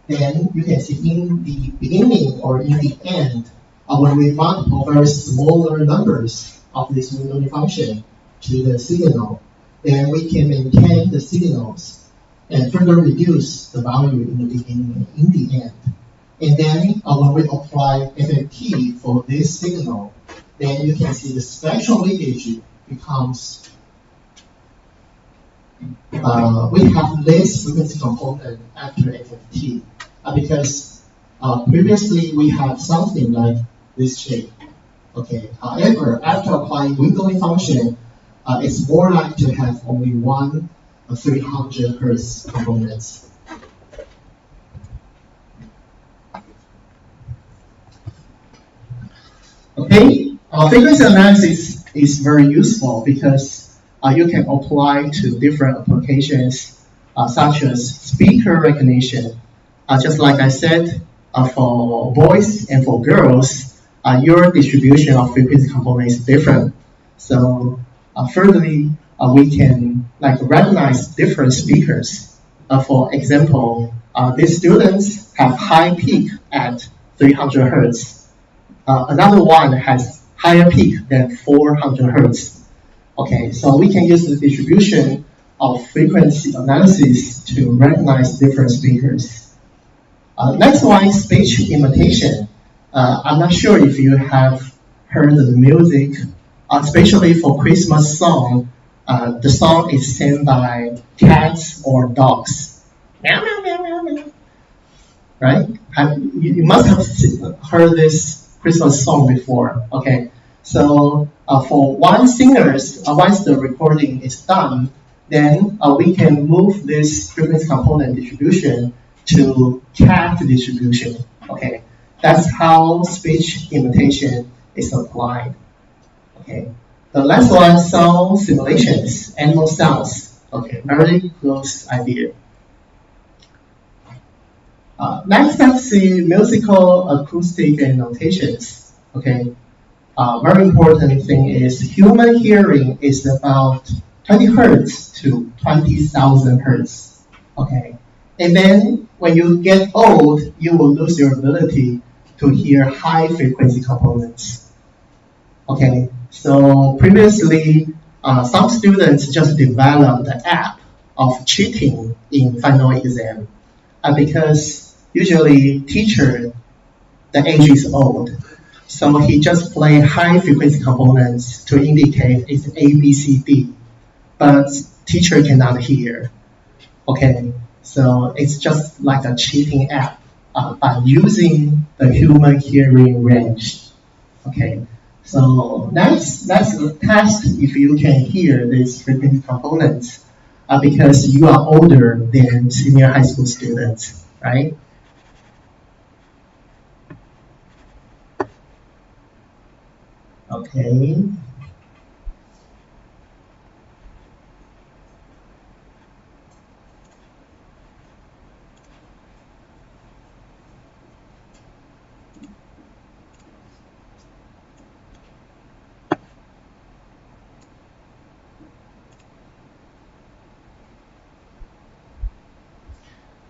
then you can see in the beginning or in the end, when we multiply very smaller numbers of this windowing function to the signal, then we can maintain the signals and further reduce the value in the beginning and in the end. And then when we apply FFT for this signal, then you can see the spectral leakage becomes, we have less frequency component after FFT because previously we had something like this shape. Okay. However, after applying windowing function, it's more like to have only one 300 Hertz components. Okay, frequency analysis is very useful because you can apply to different applications such as speaker recognition. Just like I said, for boys and for girls, your distribution of frequency components is different. So thirdly, we can recognize different speakers. For example, these students have high peak at 300 Hertz. Another one has higher peak than 400 Hertz. Okay, so we can use the distribution of frequency analysis to recognize different speakers. Next one is speech imitation. I'm not sure if you have heard the music, especially for Christmas song. The song is sung by cats or dogs. Meow, meow, meow, meow, meow. Right? You must have heard this Christmas song before. Okay, so for one singers, once the recording is done, then we can move this frequency component distribution to cat distribution. Okay, that's how speech imitation is applied. Okay, the last one, sound simulations, animal sounds. Okay, very close idea. Next, let's see musical, acoustic, and notations. Okay, very important thing is human hearing is about 20 hertz to 20,000 hertz. Okay, and then when you get old, you will lose your ability to hear high frequency components. Okay, so previously, some students just developed the app of cheating in final exam because usually teacher, the age is old. So he just play high frequency components to indicate it's A, B, C, D, but teacher cannot hear. Okay, so it's just like a cheating app by using the human hearing range. Okay, so let's test if you can hear these frequency components because you are older than senior high school students, right? Okay.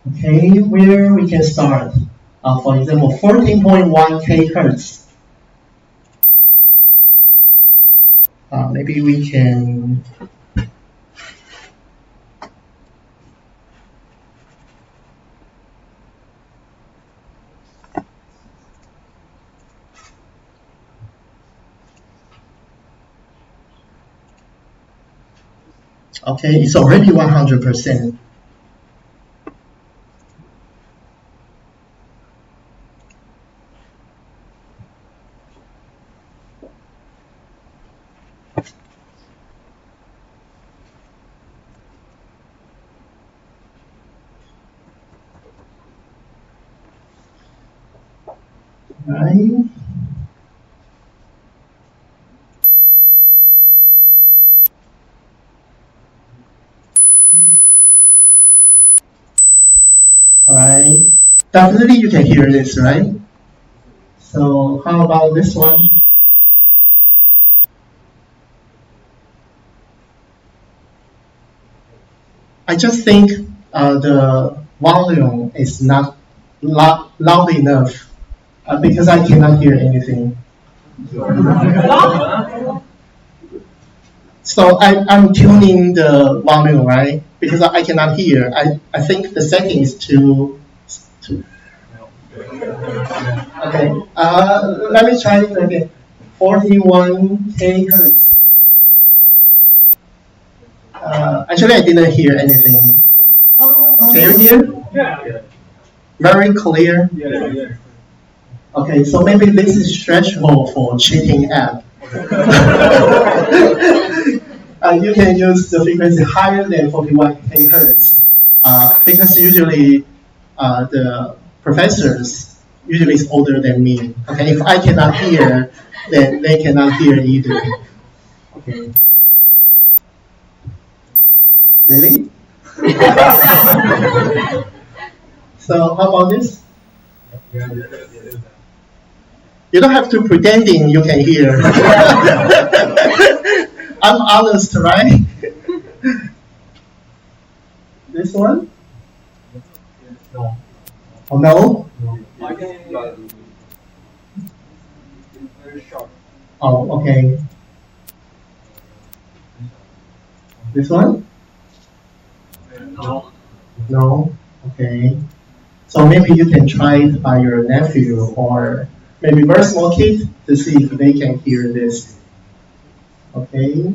Okay, where we can start? For example, 14.1 kHz. Maybe we can. Okay, it's already 100%. Right. All right. Definitely you can hear this, right? So how about this one? I just think the volume is not loud enough because I cannot hear anything. So I'm tuning the volume, right? Because I cannot hear. I think the setting is too. Okay. Let me try it again. 41 kHz. Actually, I didn't hear anything. Can you hear? Yeah. Very clear. Yeah. Okay, so maybe this is threshold for cheating app. You can use the frequency higher than 41 kHz because usually the professors usually is older than me. Okay, if I cannot hear, then they cannot hear either. Okay. Really? So how about this? You don't have to pretending you can hear. I'm honest, right? This one? Oh no? Oh, okay. This one? No? Okay. So maybe you can try it by your nephew or maybe very small kid to see if they can hear this. Okay.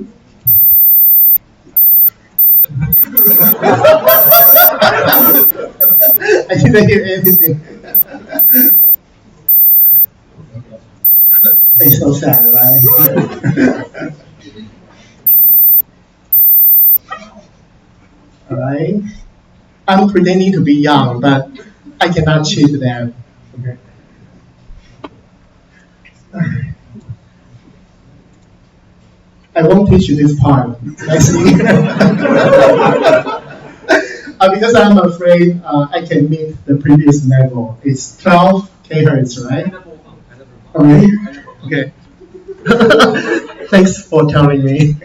I didn't hear anything. It's so sad, right? Alright. I'm pretending to be young, but I cannot cheat them. Okay. I won't teach you this part next week. Because I'm afraid I can meet the previous level. It's 12 kHz, right? Okay. Okay. Thanks for telling me.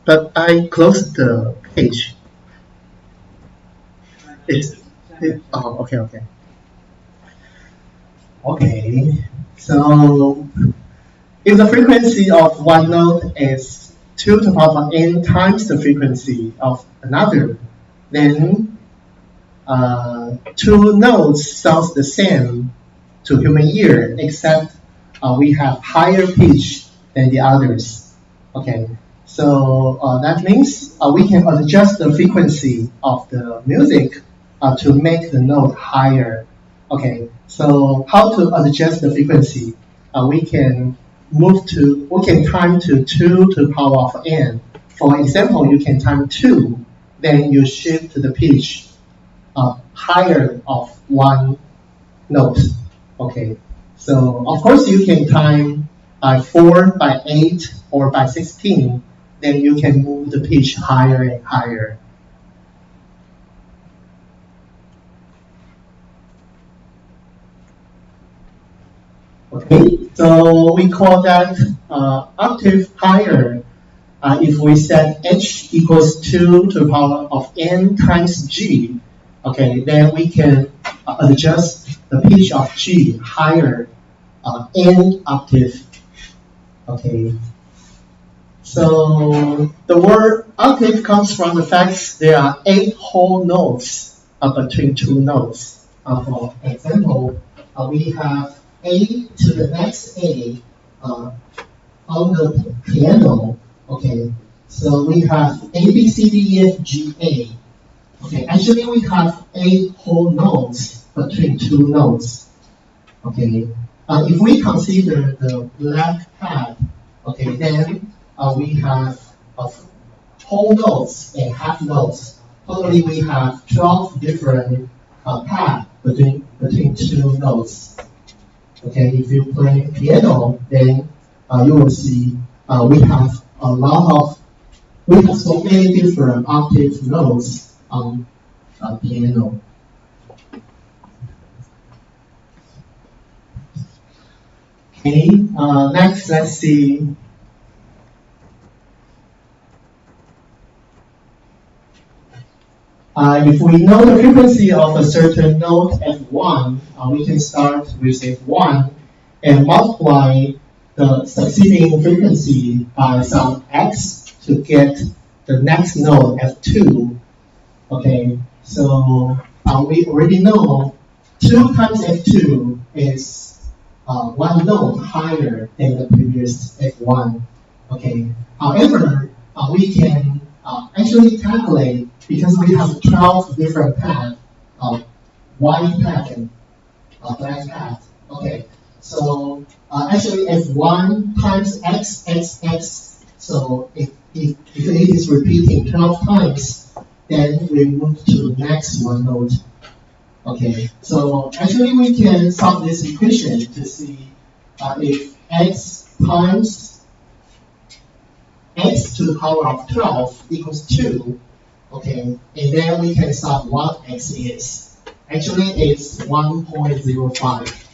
But I closed the page. Oh, okay. Okay. So if the frequency of one note is 2 to the power of n times the frequency of another, then two notes sounds the same to human ear, except we have higher pitch than the others. Okay, so that means we can adjust the frequency of the music to make the note higher. Okay, so how to adjust the frequency? We can time to 2 to the power of n. For example, you can time 2, then you shift the pitch higher of one note. Okay, so of course you can time by 4, by 8, or by 16, then you can move the pitch higher and higher. Okay, so we call that octave higher. If we set h equals 2 to the power of n times g, okay, then we can adjust the pitch of g higher n octave. Okay, so the word octave comes from the fact there are 8 whole notes between 2 notes. For example, we have A to the next A on the piano. Okay, so we have A, B, C, D, E, F, G, A. Okay, actually we have 8 whole notes between 2 notes. Okay, if we consider the left pad, okay, then we have whole notes and half notes. Totally, we have 12 different paths between 2 notes. Okay, if you play piano, then you will see we have so many different octave notes on piano. Okay, next let's see. If we know the frequency of a certain note F1, we can start with F1 and multiply the succeeding frequency by some x to get the next note F2. Okay, so we already know 2 times F2 is 1 note higher than the previous F1. Okay, however, we can actually calculate, because we have 12 different paths, white path and black path. Okay, so actually F1 times x, x, x. So if it is repeating 12 times, then we move to the next one note. Okay, so actually we can solve this equation to see if x times x to the power of 12 equals 2. Okay, and then we can solve what x is. Actually, it's 1.05.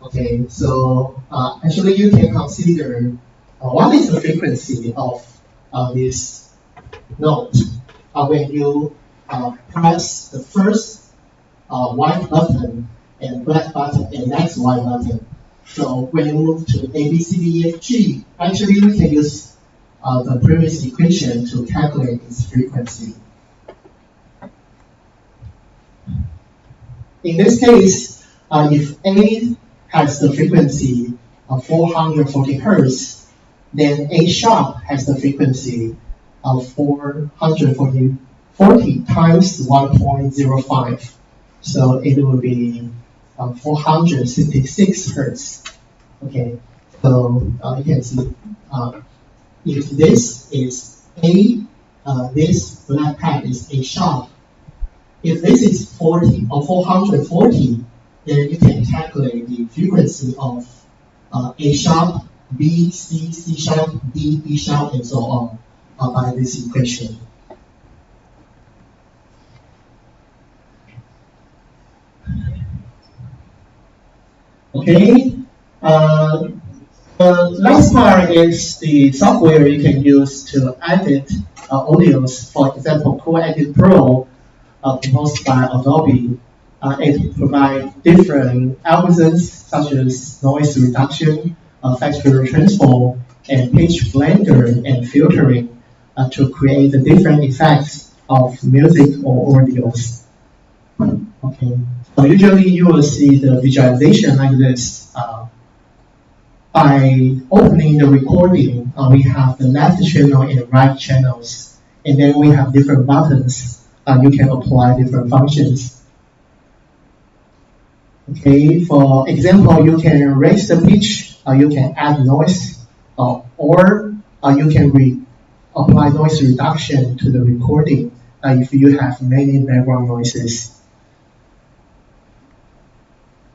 Okay, so actually you can consider what is the frequency of this note when you press the first white button and black button and next white button. So when you move to A, B, C, D, E, F, G, actually we can use the previous equation to calculate its frequency. In this case, if A has the frequency of 440 Hertz, then A sharp has the frequency of 440 times 1.05. So it will be 466 Hertz. Okay, so you can see if this is A, this black pad is A sharp. If this is 40 or 440, then you can calculate the frequency of A sharp, B, C, C sharp, D, B sharp, and so on by this equation. Okay, the last part is the software you can use to edit audios. For example, Cool Edit Pro, proposed by Adobe. It provides different algorithms such as noise reduction, factor transform, and pitch blender and filtering to create the different effects of music or audios. Okay, so usually you will see the visualization like this. By opening the recording, we have the left channel and right channels, and then we have different buttons you can apply different functions. Okay, for example, you can raise the pitch, you can add noise, or you can apply noise reduction to the recording if you have many background noises.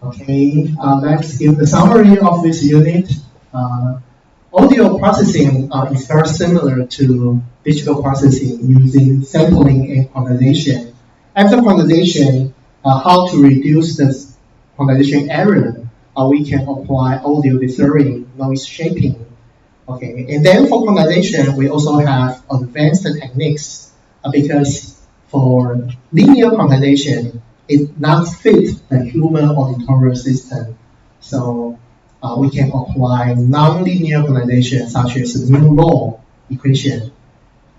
Okay, let's give the summary of this unit. Audio processing is very similar to digital processing using sampling and quantization. After quantization, how to reduce the quantization error, we can apply audio deterring, noise shaping. Okay, and then for quantization, we also have advanced techniques because for linear quantization, it not fit the human auditory system. So we can apply non-linear quantization such as mu-law equation.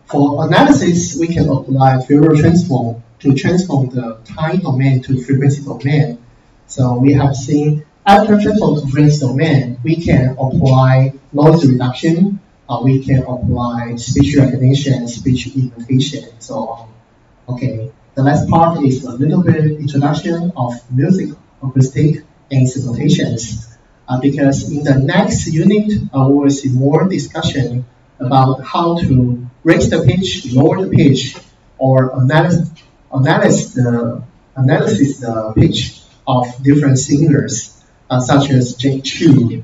For analysis, we can apply Fourier transform to transform the time domain to frequency domain. So we have seen after transform to frequency domain, we can apply noise reduction, we can apply speech recognition, speech imitation, and so on. Okay, the last part is a little bit introduction of music, acoustic, and simulations. Because in the next unit, we will see more discussion about how to raise the pitch, lower the pitch, or analysis the pitch of different singers, such as Jay Chu.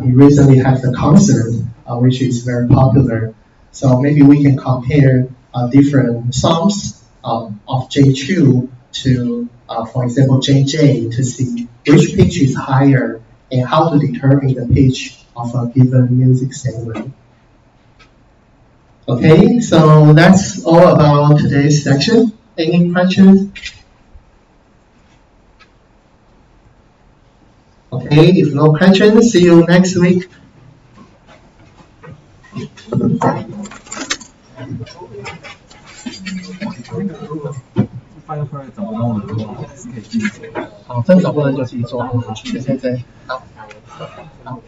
He recently had a concert, which is very popular. So maybe we can compare different songs of Jay Chu to, for example, JJ to see which pitch is higher and how to determine the pitch of a given music segment. Okay, so that's all about today's section. Any questions? Okay, if no questions, see you next week. 好，真找不到就自己做。对对对，好。好。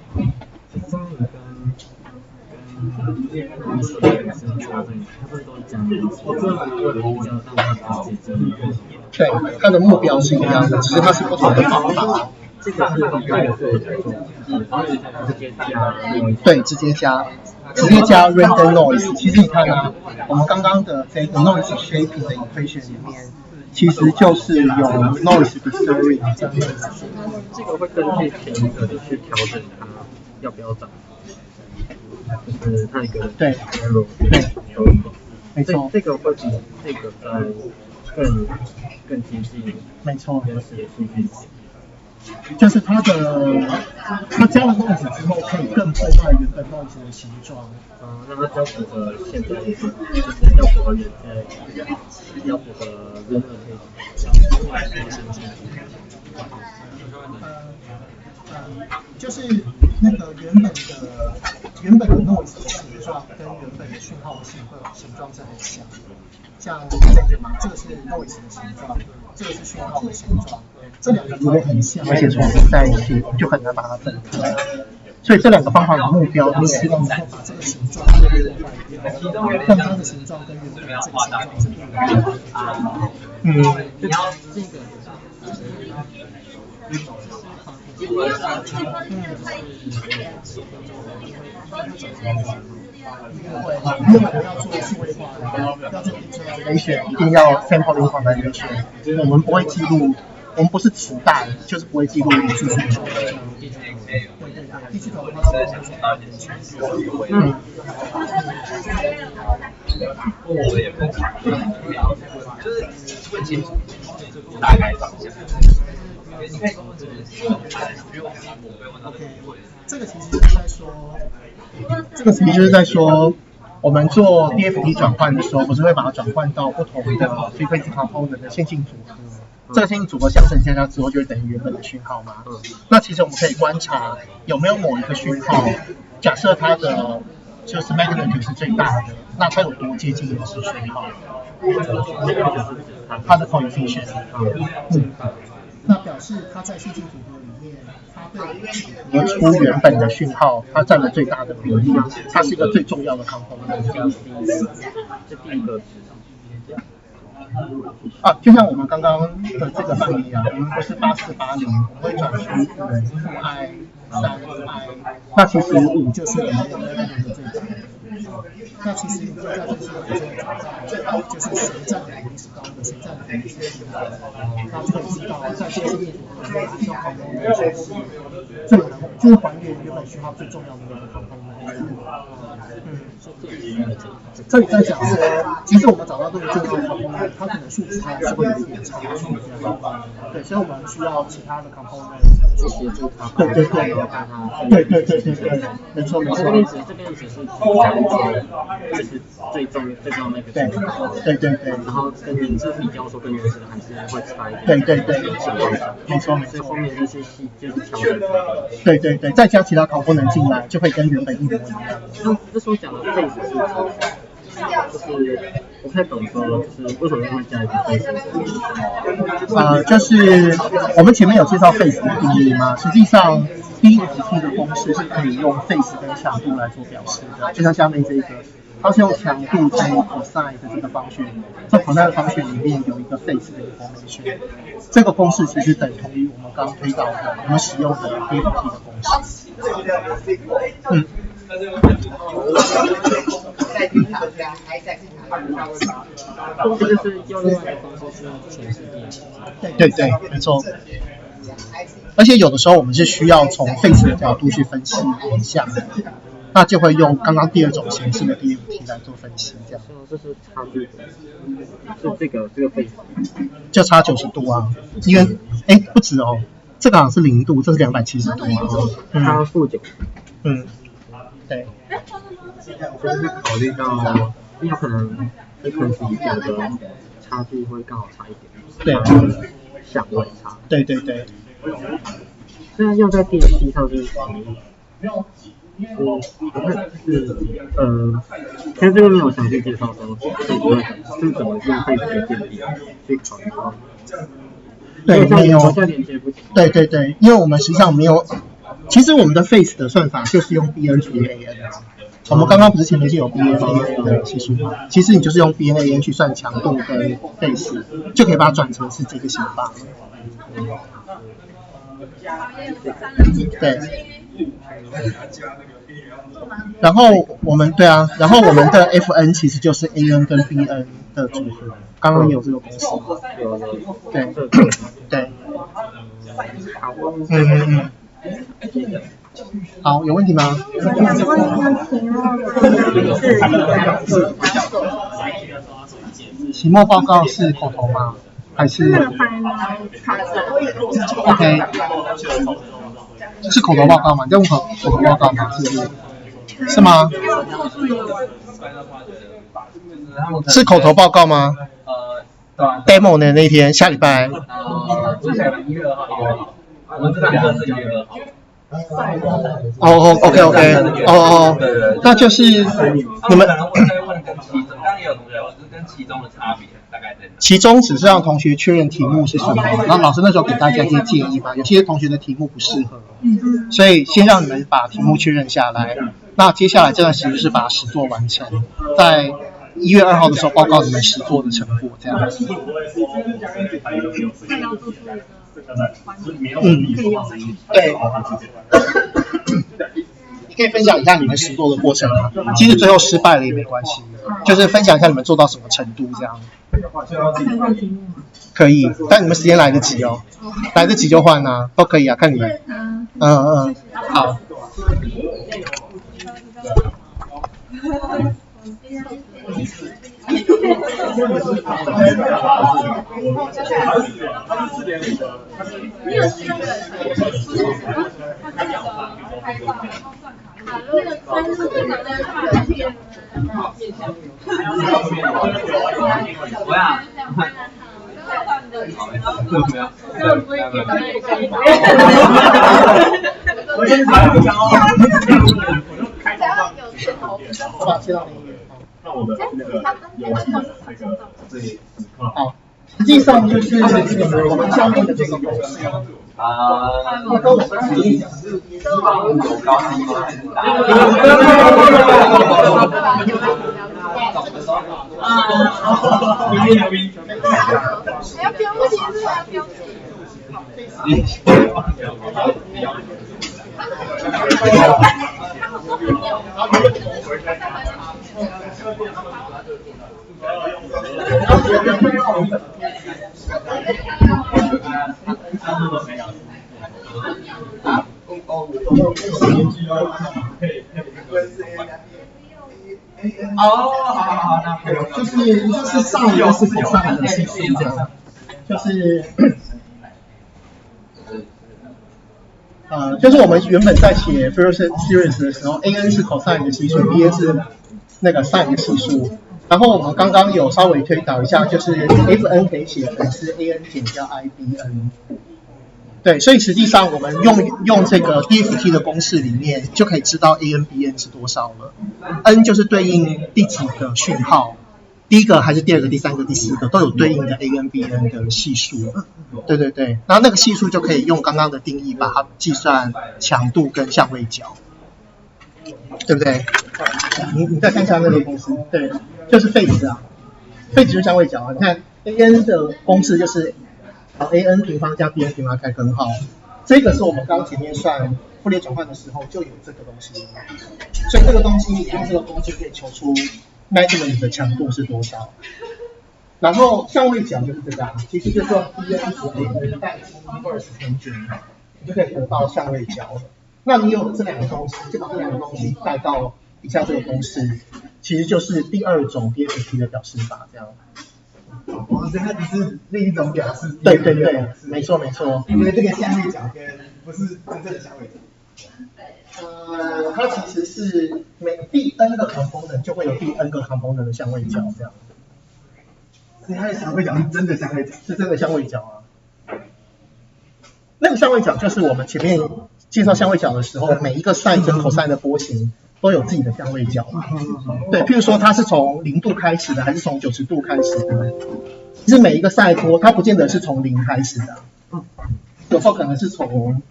对，它的目标是一样的，只是它是不同的方法。对，直接加 random noise。其实你看啊，我们刚刚的这个 noise shaping 的 equation 里面，其实就是有 noise 的 theory 这样子。这个会根据评审去调整它要不要涨，就是它一个对 error 没错，这个会比这个更接近没错原始的数据。就是它加了 noise 之后，可以更破坏原本 noise 的形状。让它比较符合现在的，就是要符合要符合人的就是那个原本的 noise 的形状跟原本的讯号的形状是很像，像这个嘛，这个是 noise 的形状，这个是讯号的形状，这两个如果很像，而且重合在一起，就很难把它分开。所以这两个方法的目标，你希望能够把这个形状让它的形状跟原本这个形状是不一样的。这个因为我们要做数位化的，要做 digitalization， 一定要 sampling quantization。我们不会记录，我们不是磁带，就是不会记录语数数据。第四种它是我也不就是问清楚大概方向。OK， 这个其实就是在说，我们做 DFT 转换的时候，不是会把它转换到不同的 frequency component 的线性组合。这个线性组合相乘加加之后，就会等于原本的讯号嘛。那其实我们可以观察有没有某一个讯号，假设它的就是 magnitude 是最大的，那它有多接近原始讯号？它的 coefficient。那表示它在线性组合里面，它对合出原本的讯号，它占了最大的比例，它是一个最重要的 component。这第一个值。啊，就像我们刚刚的这个范例啊，我们不是8480，我们会转出负 I 3 I， 那其实5就是等于11的最高。那其实你在这些我就会找到，就是谁占的比例是高的，谁占的比例是低的，那就可以知道在这些面里面哪一种 component 是最能，就是还原原本讯号最重要的那个 component。这里在讲说，其实我们找到这个重要的 component， 它可能数值还是会有一点差距这样。对，所以我们需要其他的 component 去协助它，对，没错。这边只是讲解，就是最重那个对，然后跟原始比较说，跟原始还是会差一点。对，没错。所以后面这些细就是调整。对，再加其他component进来，就会跟原本一模一样。那这时候讲的 face 是就是我不太懂说，就是为什么会加一个 face？就是我们前面有介绍 face 的定义嘛，实际上 DFT 的公式是可以用 face 跟强度来做表示的，就像下面这个，它是用强度乘以 cosine 的这个方式，这 cosine 的方式里面有一个 face 的 information， 这个公式其实等同于我们刚推到的我们使用的 DFT 的公式。这就是用另外一个方式去诠释对，没错。而且有的时候我们是需要从 face 的角度去分析影像，那就会用刚刚第二种形式的 DFT 来做分析，这样。这是差距，是这个 face 就差90度啊，因为不止哦，这个好像是0度，这是270度啊，它负90。对。就是考虑到，有可能 frequency 两个差距会刚好差一点，对，相位差。对。虽然用在 DFT 上是但这个没有详细介绍说是怎么用 face 的电力去考虑到。对，没有。对，因为我们实际上没有。其实我们的 face 的算法就是用 BN 除以 AN， 我们刚刚不是前面就有 BN AN 的系数吗？其实你就是用 BN AN 去算强度跟 face， 就可以把它转成是这个形法。对。然后我们的 FN 其实就是 AN 跟 BN 的组合，刚刚有这个公式吗？对。好，有问题吗？期末报告是口头吗？还是 ？OK， 是口头报告吗？你在问口头报告吗？是不是？是吗？是口头报告吗？demo 的那天，下礼拜。我们这两个是1月2号。OK， 那就是你们。我再问跟其中，刚刚也有同学问，跟其中的差别大概在哪？其中只是让同学确认题目是什么，然后老师那时候给大家一些建议嘛，有些同学的题目不适合，所以先让你们把题目确认下来。那接下来这段时间就是把实作完成，在1月2号的时候报告你们实作的成果，这样子。对。你可以分享一下你们实作的过程吗？其实最后失败了也没关系，就是分享一下你们做到什么程度这样。可以，但你们时间来得及哦，来得及就换啊，都可以啊，看你们。好。好，实际上就是我们教练的这个公式那跟我们提议牛逼！还要标记，是还要标记。就是上一个是口上的系数这样，就是我们原本在写 Fourier series 的时候 ，an 是 cosine 的系数 ，bn 是那个 sin 的系数。然后我们刚刚有稍微推导一下，就是 fn 可以写成是 an 减掉 ibn。对，所以实际上我们用这个 DFT 的公式里面就可以知道 AN、BN 是多少了。N 就是对应第几个讯号，第一个还是第二个、第三个、第四个都有对应的 AN、BN 的系数。对对对，然后那个系数就可以用刚刚的定义把它计算强度跟相位角，对不对？你再看一下那个公式，对，就是 phase 啊，phase 就是相位角啊。你看 AN 的公式就是an 平方加 bn 平方开根号，这个是我们刚前面算傅里叶转换的时候就有这个东西，所以这个东西你用这个工具可以求出 maximum 的强度是多少。然后相位角就是这个啊，其实就是说 bn 除 an 带进 inverse 平均，你就可以得到相位角了。那你有这两个东西，就把这两个东西带到以下这个公式，其实就是第二种 DFT 的表示法，这样。所以它只是另一种表示。对对对，没错没错。因为这个相位角跟不是真正的相位角。它其实是第 n 个 component 就会有第 n 个 component 的相位角这样。所以它的相位角是真的相位角，是真的相位角啊。那个相位角就是我们前面介绍相位角的时候，每一个 sin 跟 cosine 的波形都有自己的相位角。对，譬如说它是从0度开始的，还是从90度开始的。其实每一个 sin 波，它不见得是从0开始的，有时候可能是从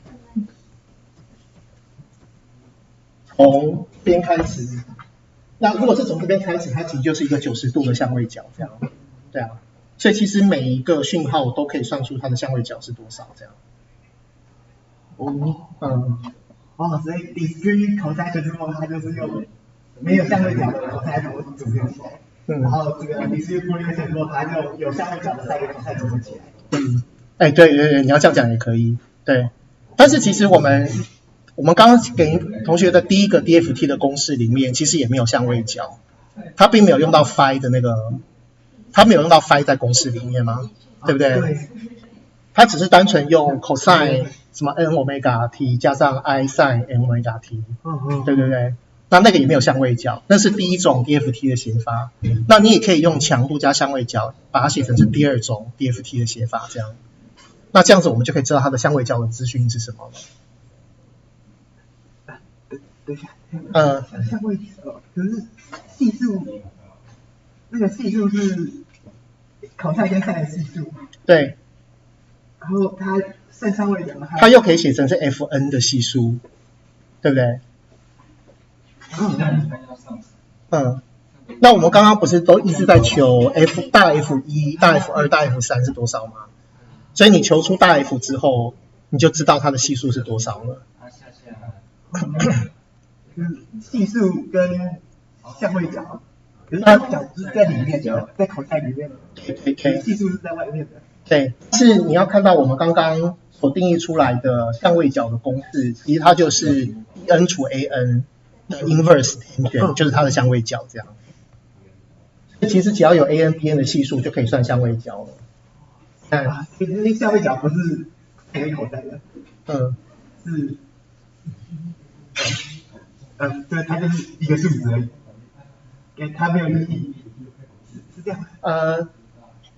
边开始。那如果是从这边开始，它其实就是一个90度的相位角，这样。对啊，所以其实每一个讯号都可以算出它的相位角是多少，这样。所以 discrete cosine 之后，它就是用没有相位角的 cosine 模型组合起来。然后这个 discrete Fourier之后，它就有相位角的3个 cosine 组合起来。对对对，你要这样讲也可以。对，但是其实我们刚刚给同学的第一个 DFT 的公式里面，其实也没有相位角，它并没有用到 phi 的那个，它没有用到 phi 在公式里面吗？对不对？对，它只是单纯用 cosine 什么 n omega t 加上 i sin n omega t， 对对对，那个也没有相位角，那是第一种 DFT 的写法。那你也可以用强度加相位角，把它写成是第二种 DFT 的写法，这样。那这样子我们就可以知道它的相位角的资讯是什么了。等一下，相位角，可是系数，那个系数是cosine跟 sin 的系数。对。然后它算相位角，它又可以写成是 fn 的系数，对不对？那我们刚刚不是都一直在求大 F1、大 F2、大 F3 是多少吗？所以你求出大 F 之后，你就知道它的系数是多少了。系数跟相位角，可是相位角是在里面的，在cosine里面的。对，系数是在外面的。对，是你要看到我们刚刚所定义出来的相位角的公式，其实它就是 n 除 an 的 inverse tangent， 就是它的相位角这样。其实只要有 an、bn 的系数就可以算相位角了。其实相位角不是可以cosine的，是，对，它就是一个数值而已，它没有意义，是这样。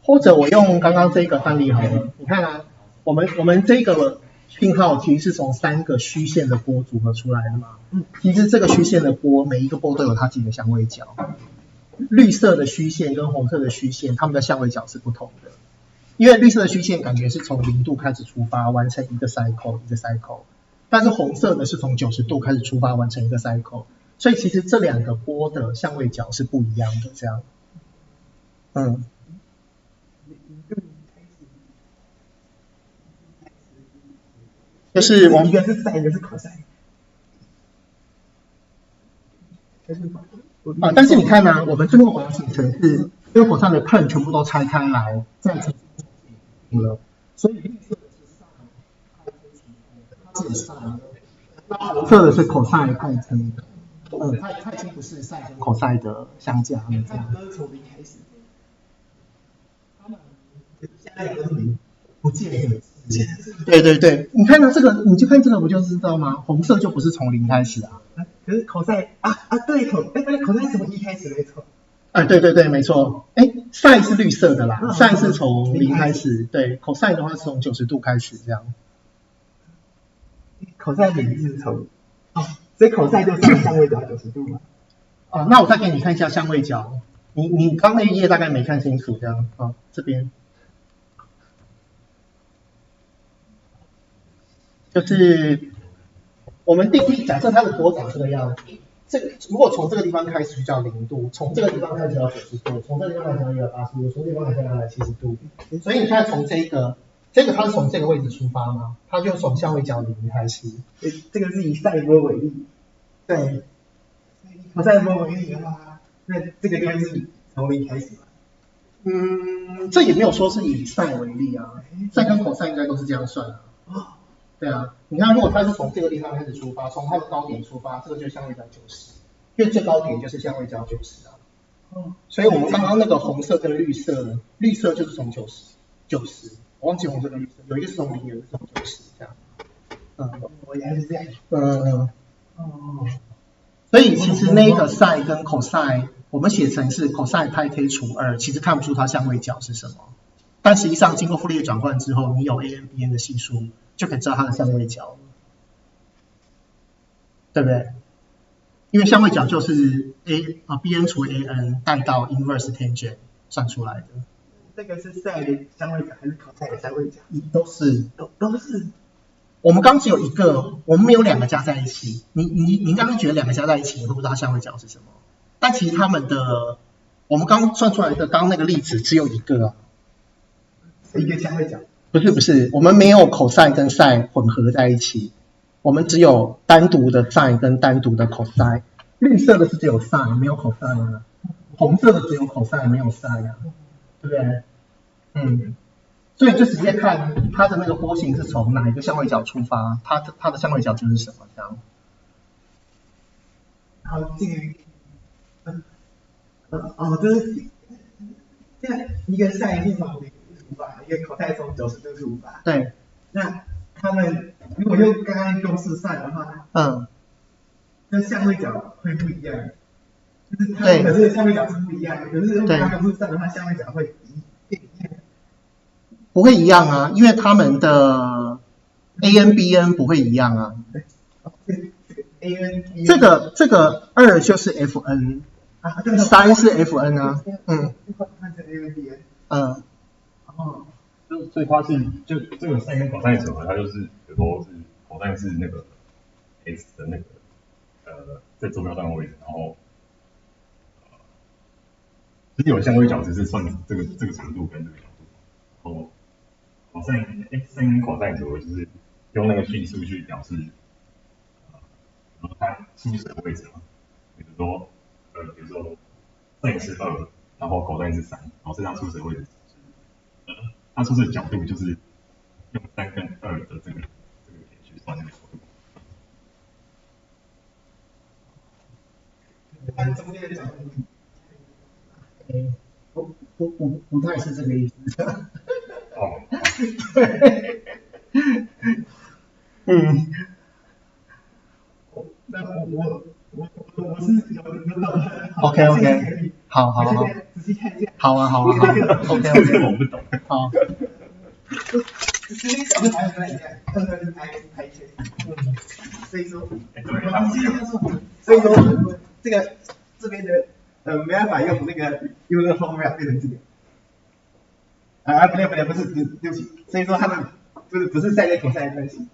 或者我用刚刚这个范例好了，你看啊，我们这个讯号其实是从3个虚线的波组合出来的嘛。其实这个虚线的波，每一个波都有它自己的相位角。绿色的虚线跟红色的虚线，它们的相位角是不同的。因为绿色的虚线感觉是从0度开始出发，完成一个 cycle， 但是红色的是从90度开始出发，完成一个 cycle。所以其实这2个波的相位角是不一样的，这样。嗯，就是我们一个是赛，一个是口赛。但是你看呢、我们最后把它形成是，因为火山的 turn 全部都拆开来，再重新了，所以绿色的是 sin，它是 sin，红色的是 cosine 派称的，它已经不是 sin 跟 cosine 的相加了，这样。都是从零开始，他们现在都是零，不见得。对对对，你看到这个，你就看这个不就知道吗？红色就不是从零开始啊。可是口赛对口赛是从一开始没错。对对对，没错。sin 是绿色的啦，sin 是从零开始，对，cosine 的话是从90度开始这样。口赛零是从所以口赛就是相位角90度嘛。那我再给你看一下相位角，你刚那一页大概没看清楚这样这边。就是我们定义，假设它的波长这个样子，这个如果从这个地方开始就叫0度，从这个地方开始叫90度，从这个地方开始叫180度，从这个地方开始叫270度。所以你看从这个它是从这个位置出发嘛，它就从相位角0开始。这个是以赛波为例。对。以赛波为例的话，那这个地方是从0开始嘛？这也没有说是以赛为例啊，赛跟口赛应该都是这样算的。对啊，你看，如果它是从这个地方开始出发，从它的高点出发，这个就是相位角90，因为最高点就是相位角90啊。所以我们刚刚那个红色跟绿色，绿色就是从90，我忘记红色跟绿色，有一个是从0，有一个是从90这样。我原来是这样。所以其实那个 sin 跟 cos， 我们写成是 cos 派 k 除2，其实看不出它相位角是什么。但实际上经过傅立叶转换之后，你有 a_n_b_n 的系数，就可以知道它的相位角了，对不对？因为相位角就是 bn 除 an 带到 inverse tangent 算出来的。这个是赛的相位角还是口赛的相位角？都是。都是。我们刚只有一个，我们没有两个加在一起。你刚刚觉得两个加在一起，你会不知道相位角是什么？但其实他们的，我们刚算出来的刚那个例子只有一个啊。一个相位角？不是，我们没有 cosine 跟 sin 混合在一起，我们只有单独的 sin 跟单独的 cosine。绿色的是只有 sin 没有 cosine 啊，红色的只有 cosine 没有 sin 啊，对不对？所以就直接看它的那个波形是从哪一个相位角出发，它的相位角就是什么这样。好，这个就是这样一个 sin 是从0出发，一个 cos 从90度出发。对。那他们如果用刚刚公式算的话，那相位角会不一样。就是它们可是相位角是不一样的，可是用刚刚公式算的话，相位角会变一样。不会一样啊，因为他们的 a_n_b_n 不会一样啊。这个2就是 fn， 3是 fn 啊。换成 a_n_b_n。所以它是就这个赛跟口赛组合，它就是比如说是口赛是那个 x 的那个在坐标上的位置，然后其实有相位角只是算这个长度跟这个角度，然后口赛跟口赛组合就是用那个系数去表示比如说它初始的位置嘛，比如说sin 是2，然后口赛是3，然后是它初始的位置。它出的角度就是用3跟2的这个点去算那个角度。看中间的角度。不太是这个意思。那我是有懂。OK， 好。仔细看一下。好啊。OK， 我不懂。好。这边小就还有一样，是排圈。所以说这个这边的没办法用那个formula 变成这个。不是，对不起。所以说他们不是赛跟口赛的关系。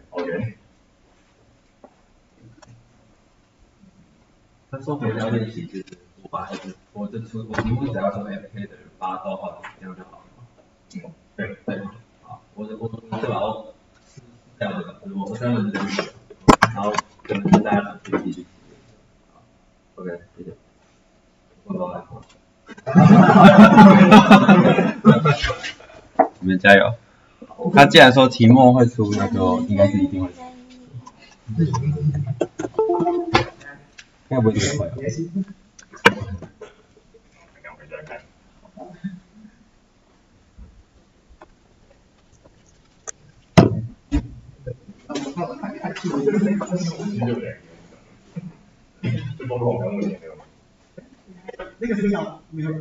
OK。他说回到练习就是我题目只要说 FK 等于8逗号这样就好了嘛。对，好，我对吧？我这样子，我3文这样子，然后跟大家去继续。OK， 谢谢。我都来过。你们加油！他既然说题目会出，那就应该是一定会出。应该不会这么快。那个是要没有